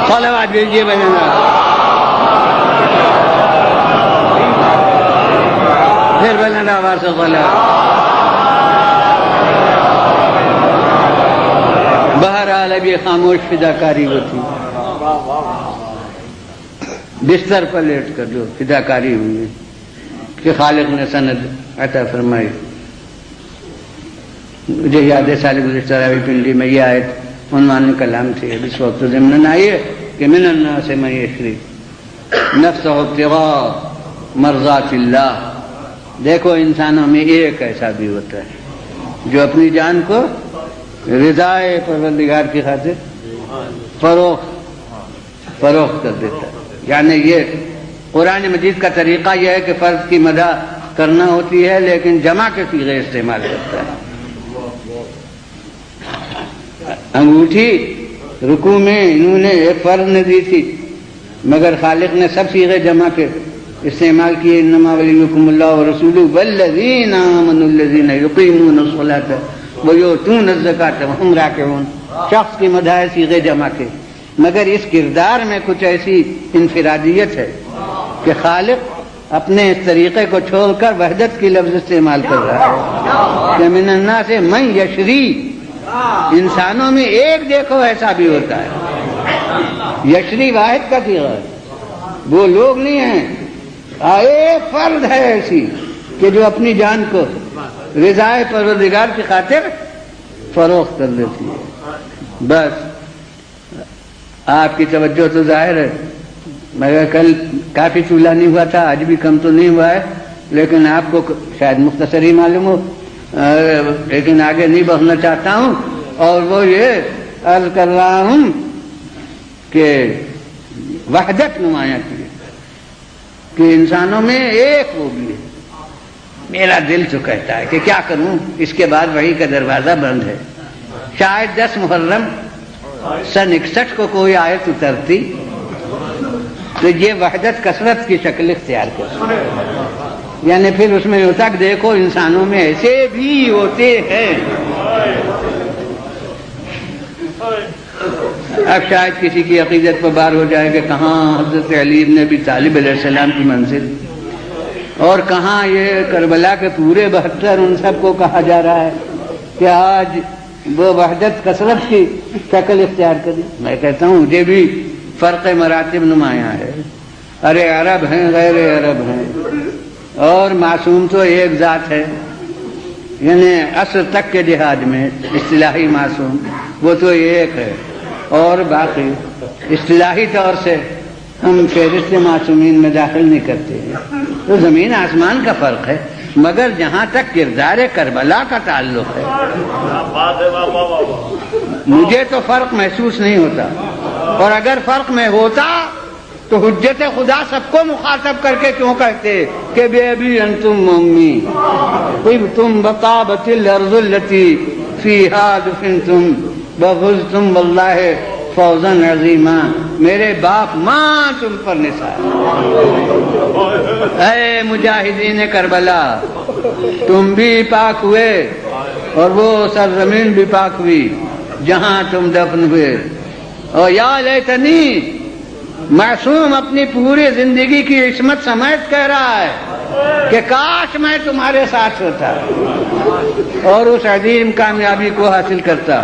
Speaker 1: صلوات بھیجیے بہن. صلہ. بہرحال اب یہ خاموش فداکاری ہوتی، بستر پر لیٹ کر جو فداکاری ہوئی کہ خالق نے سند عطا فرمائی. مجھے یاد ہے سال گزشتہ راوی پنڈی میں یہ آیت عنوان کلام تھی. اب اس وقت ضمن آئیے کہ من الناس من یشری نفسہ ابتغاء مرضات اللہ. دیکھو انسانوں میں ایک ایسا بھی ہوتا ہے جو اپنی جان کو رضائے پروردگار کی خاطر فروخت کر دیتا ہے. یعنی یہ قرآن مجید کا طریقہ یہ ہے کہ فرض کی مدح کرنا ہوتی ہے لیکن جمع کے صیغے استعمال کرتا ہے. انگوٹھی رکوع میں انہوں نے ایک فرض نے دی تھی مگر خالق نے سب صیغے جمع کے استعمال کیے. انما ولیکم اللہ ورسولہ والذین آمنوا الذین یقیمون الصلاۃ ویؤتون الزکاۃ وہم راکعون. شخص کی مدح ہے صیغے جمع کے، مگر اس کردار میں کچھ ایسی انفرادیت ہے کہ خالق اپنے اس طریقے کو چھوڑ کر وحدت کی لفظ استعمال کر رہا ہے کہ من الناس من یشری. انسانوں میں ایک دیکھو ایسا بھی ہوتا ہے. یشری واحد کا صیغہ ہے، وہ لوگ نہیں ہیں. ایک فرد ہے ایسی کہ جو اپنی جان کو رضائے پروردگار کی خاطر فروخت کر دیتی ہے. بس آپ کی توجہ تو ظاہر ہے، مگر کل کافی چولہا نہیں ہوا تھا، آج بھی کم تو نہیں ہوا ہے، لیکن آپ کو شاید مختصر ہی معلوم ہو، لیکن آگے نہیں بڑھنا چاہتا ہوں. اور وہ یہ عرض کر رہا ہوں کہ وحدت نمایاں کی کہ انسانوں میں ایک وہ بھی ہے. میرا دل تو کہتا ہے کہ کیا کروں، اس کے بعد وحی کا دروازہ بند ہے. شاید 10 محرم سن 61 کو کوئی آیت اترتی تو یہ وحدت کثرت کی شکل اختیار کرتی. یعنی پھر اس میں یوں تک دیکھو انسانوں میں ایسے بھی ہوتے ہیں. اب شاید کسی کی عقیدت پر بار ہو جائے کہ کہاں حضرت علی ابن ابی طالب علیہ السلام کی منزل اور کہاں یہ کربلا کے پورے 72 ان سب کو کہا جا رہا ہے کہ آج وہ وحدت کثرت کی شکل اختیار کری. میں کہتا ہوں مجھے بھی فرق مراتب نمایاں ہے. ارے عرب ہیں غیر عرب ہیں اور معصوم تو ایک ذات ہے. یعنی عصر تک کے جہاد میں اصطلاحی معصوم وہ تو ایک ہے اور باقی اصطلاحی طور سے ہم فہرست معصومین میں داخل نہیں کرتے ہیں. تو زمین آسمان کا فرق ہے، مگر جہاں تک کردار کربلا کا تعلق ہے مجھے تو فرق محسوس نہیں ہوتا. اور اگر فرق میں ہوتا تو حجت خدا سب کو مخاطب کر کے کیوں کہتے کہ بے ابی انتم امی طبتم بطابت الارض التي فيها دفنتم بفزتم واللہ فوزا عظیما. میرے باپ ماں تم پر نثار. اے مجاہدین کربلا تم بھی پاک ہوئے اور وہ سرزمین بھی پاک ہوئی جہاں تم دفن ہوئے. اور یا لیتنی معصوم اپنی پوری زندگی کی عصمت سمیت کہہ رہا ہے کہ کاش میں تمہارے ساتھ ہوتا اور اس عظیم کامیابی کو حاصل کرتا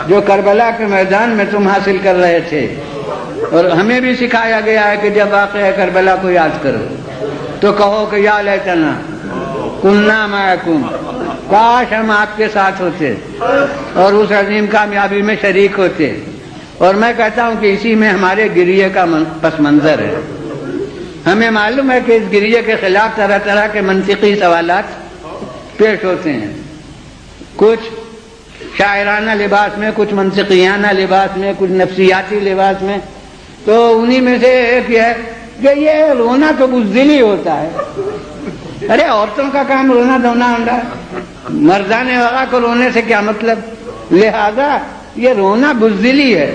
Speaker 1: جو کربلا کے میدان میں تم حاصل کر رہے تھے. اور ہمیں بھی سکھایا گیا ہے کہ جب واقعہ کربلا کو یاد کرو تو کہو کہ یا لیتنا کننا معکم، کاش ہم آپ کے ساتھ ہوتے اور اس عظیم کامیابی میں شریک ہوتے. اور میں کہتا ہوں کہ اسی میں ہمارے گریے کا پس منظر ہے. ہمیں معلوم ہے کہ اس گریے کے خلاف طرح طرح کے منطقی سوالات پیش ہوتے ہیں، کچھ شاعرانہ لباس میں، کچھ منطقیانہ لباس میں، کچھ نفسیاتی لباس میں. تو انہی میں سے ایک یہ ہے کہ یہ رونا تو بزدلی ہوتا ہے. ارے عورتوں کا کام رونا دھونا ہوتا ہے، مردان وغیرہ کو رونے سے کیا مطلب؟ لہذا یہ رونا بزدلی ہے.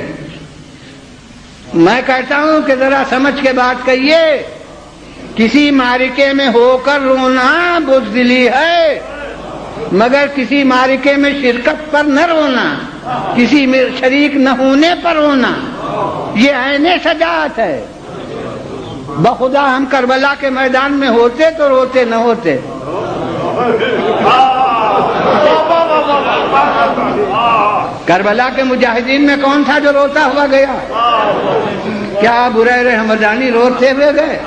Speaker 1: میں کہتا ہوں کہ ذرا سمجھ کے بات کہیے، کسی معرکے میں ہو کر رونا بزدلی ہے، مگر کسی معرکے میں شرکت پر نہ رونا، کسی میں شریک نہ ہونے پر رونا، یہ عین شجاعت ہے. بخدا ہم کربلا کے میدان میں ہوتے تو روتے نہ ہوتے. کربلا کے مجاہدین میں کون تھا جو روتا ہوا گیا؟ کیا ابو ہریرہ ہمدانی روتے ہوئے گئے؟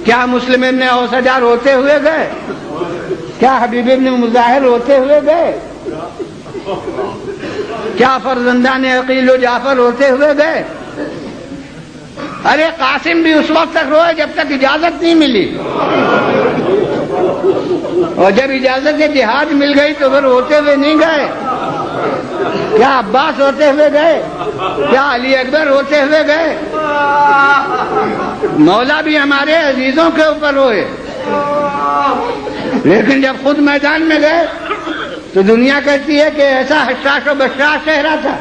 Speaker 1: کیا مسلم ابن اوسجہ روتے ہوئے گئے؟ کیا حبیب ابن مظاہر روتے ہوئے گئے؟ کیا فرزندان عقیل و جعفر روتے ہوئے گئے؟ ارے قاسم بھی اس وقت تک روئے جب تک اجازت نہیں ملی، اور جب اجازت جہاد مل گئی تو پھر روتے ہوئے نہیں گئے۔ کیا عباس روتے ہوئے گئے؟ کیا علی اکبر روتے ہوئے گئے؟ مولا بھی ہمارے عزیزوں کے اوپر روئے، لیکن جب خود میدان میں گئے تو دنیا کہتی ہے کہ ایسا حشاش و بشاش چہرہ تھا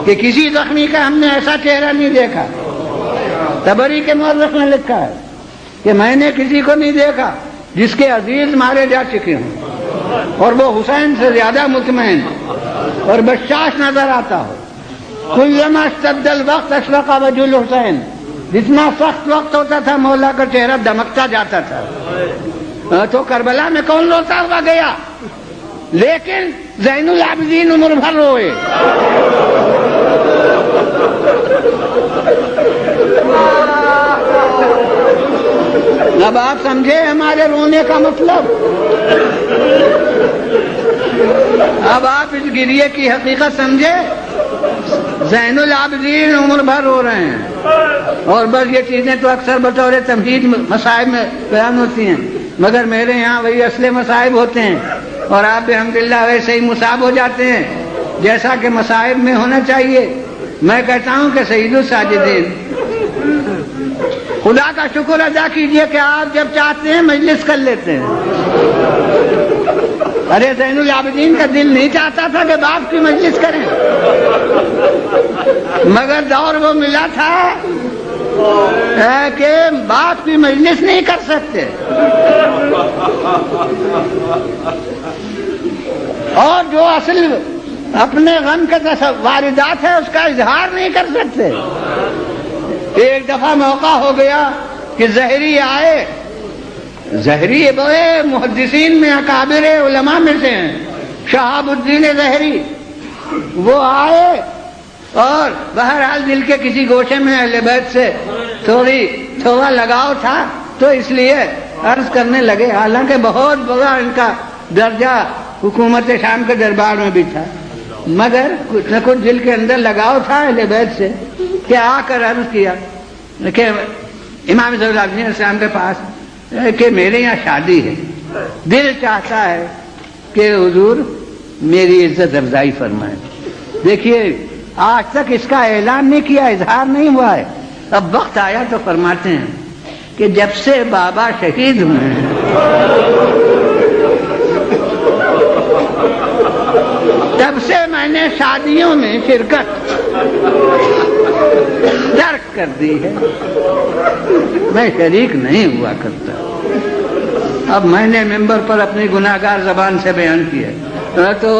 Speaker 1: کہ کسی زخمی کا ہم نے ایسا چہرہ نہیں دیکھا۔ طبری کے مورخ نے لکھا ہے کہ میں نے کسی کو نہیں دیکھا جس کے عزیز مارے جا چکے ہوں اور وہ حسین سے زیادہ مطمئن اور بشاش نظر آتا ہو۔ کلما اشتد الوقت اشرق وجه الحسین، جتنا سخت وقت ہوتا تھا مولا کا چہرہ دمکتا جاتا تھا۔ تو کربلا میں کون روتا ہوا گیا؟ لیکن زین العابدین عمر بھر روئے۔ اب آپ سمجھے ہمارے رونے کا مطلب؟ اب آپ اس گریے کی حقیقت سمجھے؟ زین العابدین عمر بھر رو رہے ہیں، اور بس یہ چیزیں تو اکثر بطور تمہید مصائب میں بیان ہوتی ہیں، مگر میرے یہاں وہی اصل مصائب ہوتے ہیں، اور آپ الحمدللہ ویسے ہی مصاب ہو جاتے ہیں جیسا کہ مصائب میں ہونا چاہیے۔ میں کہتا ہوں کہ سید الساجدین، خدا کا شکر ادا کیجئے کہ آپ جب چاہتے ہیں مجلس کر لیتے ہیں۔ ارے زین العابدین کا دل نہیں چاہتا تھا کہ باپ کی مجلس کریں، مگر دور وہ ملا تھا کہ باپ کی مجلس نہیں کر سکتے، اور جو اصل اپنے غم کے واردات ہے اس کا اظہار نہیں کر سکتے۔ ایک دفعہ موقع ہو گیا کہ زہری آئے، زہری بڑے محدثین میں اکابر علماء میں سے ہیں، شہاب الدین زہری، وہ آئے اور بہرحال دل کے کسی گوشے میں اہل بیت سے تھوڑا لگاؤ تھا، تو اس لیے عرض کرنے لگے، حالانکہ بہت بڑا ان کا درجہ حکومت شام کے دربار میں بھی تھا، مگر کچھ نہ کچھ دل کے اندر لگاؤ تھا اہل بیت سے، کہ آ کر عرض کیا کہ امام صلی اللہ علیہ وسلم کے پاس کہ میرے یہاں شادی ہے، دل چاہتا ہے کہ حضور میری عزت افزائی فرمائیں۔ دیکھیے آج تک اس کا اعلان نہیں کیا، اظہار نہیں ہوا ہے، اب وقت آیا تو فرماتے ہیں کہ جب سے بابا شہید ہوئے ہیں تب سے میں نے شادیوں میں شرکت ترک کر دی ہے، میں شریک نہیں ہوا کرتا۔ اب میں نے ممبر پر اپنی گناہگار زبان سے بیان کیا تو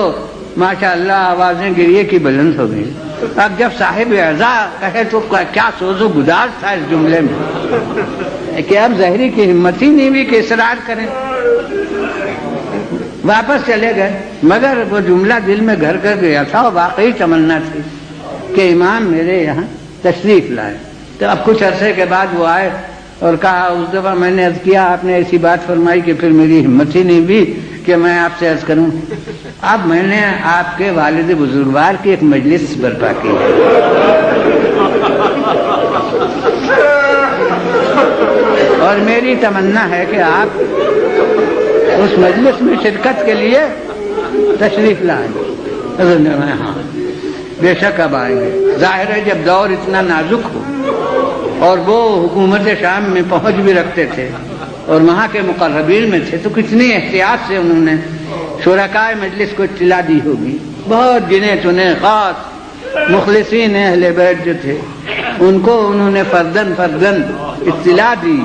Speaker 1: ماشاءاللہ آوازیں گریے کی بلند ہو گئی۔ اب جب صاحب اعزا کہے تو کیا سوز و گداز تھا اس جملے میں کہ اب زہری کی ہمت ہی نہیں ہوئی کہ اصرار کریں، واپس چلے گئے، مگر وہ جملہ دل میں گھر کر گیا تھا اور واقعی تمنا تھی کہ امام میرے یہاں تشریف لائے۔ تو اب کچھ عرصے کے بعد وہ آئے اور کہا، اس دفعہ میں نے عرض کیا، آپ نے ایسی بات فرمائی کہ پھر میری ہمت ہی نہیں ہوئی کہ میں آپ سے عرض کروں۔ اب میں نے آپ کے والد بزرگوار کی ایک مجلس برپا کی ہے، اور میری تمنا ہے کہ آپ اس مجلس میں شرکت کے لیے تشریف لائیں۔ ہاں بے شک اب آئیں گے۔ ظاہر ہے جب دور اتنا نازک ہو اور وہ حکومت شام میں پہنچ بھی رکھتے تھے اور وہاں کے مقربین میں تھے، تو کتنی احتیاط سے انہوں نے شرکائے مجلس کو اطلاع دی ہوگی۔ بہت گنے چنے خاص مخلصین اہل بیت جو تھے ان کو انہوں نے فردن اطلاع دی،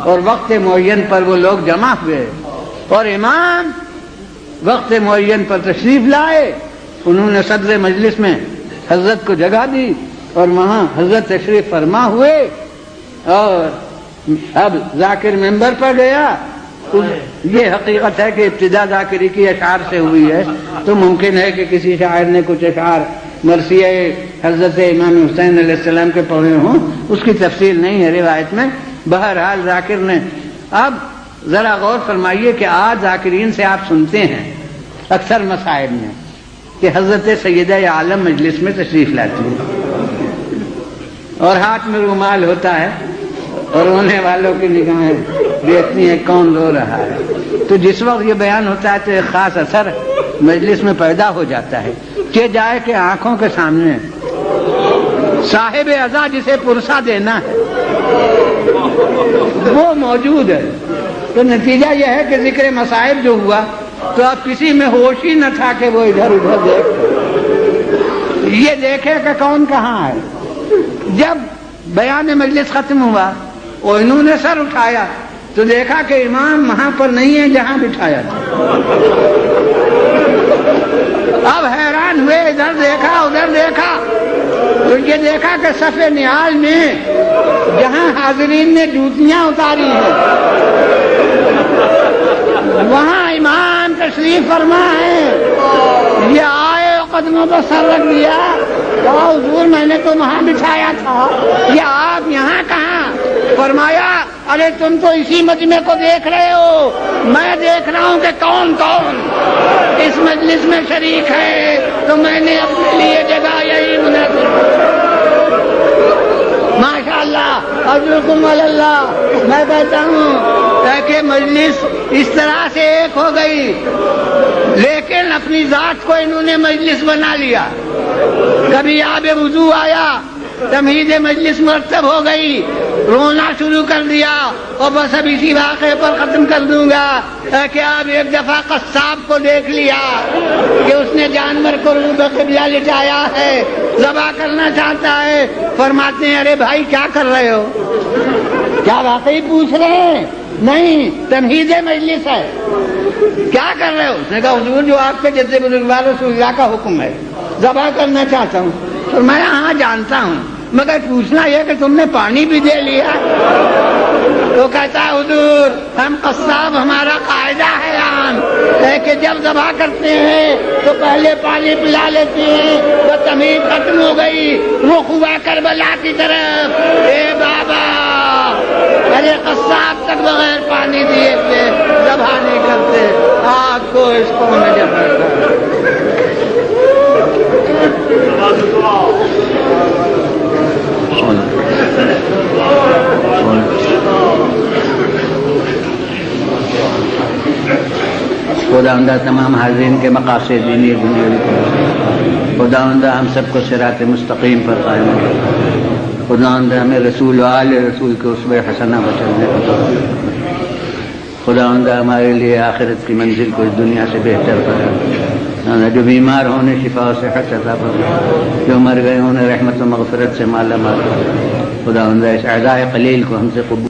Speaker 1: اور وقت معین پر وہ لوگ جمع ہوئے اور امام وقت معین پر تشریف لائے۔ انہوں نے صدر مجلس میں حضرت کو جگہ دی اور وہاں حضرت تشریف فرما ہوئے، اور اب ذاکر ممبر پر گیا یہ حقیقت ہے کہ ابتدا ذاکری کی اشعار سے ہوئی ہے، تو ممکن ہے کہ کسی شاعر نے کچھ اشعار مرثیہ حضرت امام حسین علیہ السلام کے پڑھے ہوں، اس کی تفصیل نہیں ہے روایت میں۔ بہرحال ذاکر نے، اب ذرا غور فرمائیے کہ آج ذاکرین سے آپ سنتے ہیں اکثر مصائب میں کہ حضرت سیدہ عالم مجلس میں تشریف لاتی ہے اور ہاتھ میں رومال ہوتا ہے اور رونے والوں کی نگاہیں دیکھتی ہیں کون رو رہا ہے، تو جس وقت یہ بیان ہوتا ہے تو ایک خاص اثر مجلس میں پیدا ہو جاتا ہے کہ جائے کہ آنکھوں کے سامنے صاحب عزا جسے پرسہ دینا ہے وہ موجود ہے، تو نتیجہ یہ ہے کہ ذکر مصائب جو ہوا تو اب کسی میں ہوش ہی نہ تھا کہ وہ ادھر ادھر دیکھ یہ دیکھے کہ کون کہاں ہے۔ جب بیان مجلس ختم ہوا اور انہوں نے سر اٹھایا تو دیکھا کہ امام وہاں پر نہیں ہے جہاں بٹھایا تھا۔ اب حیران ہوئے، ادھر دیکھا ادھر دیکھا تو یہ دیکھا کہ صف نہال میں جہاں حاضرین نے جوتیاں اتاری ہیں وہاں امام تشریف فرما ہے۔ یہ آئے قدموں پر سر رکھ دیا، کہا حضور میں نے تو وہاں بٹھایا تھا، یہ آپ یہاں کہاں؟ فرمایا ارے تم تو اسی مجمع کو دیکھ رہے ہو، میں دیکھ رہا ہوں کہ کون کون اس مجلس میں شریک ہے، تو میں نے اپنے لیے جگہ یہی مناسب۔ ماشاءاللہ اجرکم اللہ۔ میں کہتا ہوں کہ مجلس اس طرح سے ایک ہو گئی، لیکن اپنی ذات کو انہوں نے مجلس بنا لیا۔ کبھی آب وضو آیا، تمہید مجلس مرتب ہو گئی، رونا شروع کر دیا، اور بس اب اسی واقعے پر ختم کر دوں گا کہ اب ایک دفعہ قصاب کو دیکھ لیا کہ اس نے جانور کو روبہ قبلہ لٹایا ہے، ذبح کرنا چاہتا ہے۔ فرماتے ہیں ارے بھائی کیا کر رہے ہو؟ کیا واقعی پوچھ رہے ہیں؟ نہیں، تمہید مجلس ہے۔ کیا کر رہے ہو؟ اس نے کہا حضور جو آپ کے جد بزرگوار رسول اللہ کا حکم ہے، ذبح کرنا چاہتا ہوں۔ تو میں ہاں جانتا ہوں، مگر پوچھنا یہ کہ تم نے پانی بھی دے لیا؟ تو کہتا ہے حضور ہم قصاب ہمارا قاعدہ ہے عام ہے کہ جب ذبح کرتے ہیں تو پہلے پانی پلا لیتے ہیں، تو تمہید ختم ہو گئی، رخ ہوا کربلا کی طرف۔ اے بابا ارے قصاب تک بغیر پانی دیے تھے ذبح نہیں کرتے، آگ کو اس کو میں جب خداوندہ تمام حاضرین کے مقاصد دینی دنیاوی کو خداوندہ ہم سب کو صراط مستقیم پر قائم رکھ۔ خداوندہ ہمیں رسول و آل رسول کے اسوہ حسنہ بچانے کا خداوندہ ہمارے لیے آخرت کی منزل کو اس دنیا سے بہتر کرا۔ جو بیمار ہونے شفا و صحت عطا فرما، جو مر گئے انہیں رحمت و مغفرت سے مالا مال۔ خداوندہ اس اعزائے قلیل کو ہم سے قبول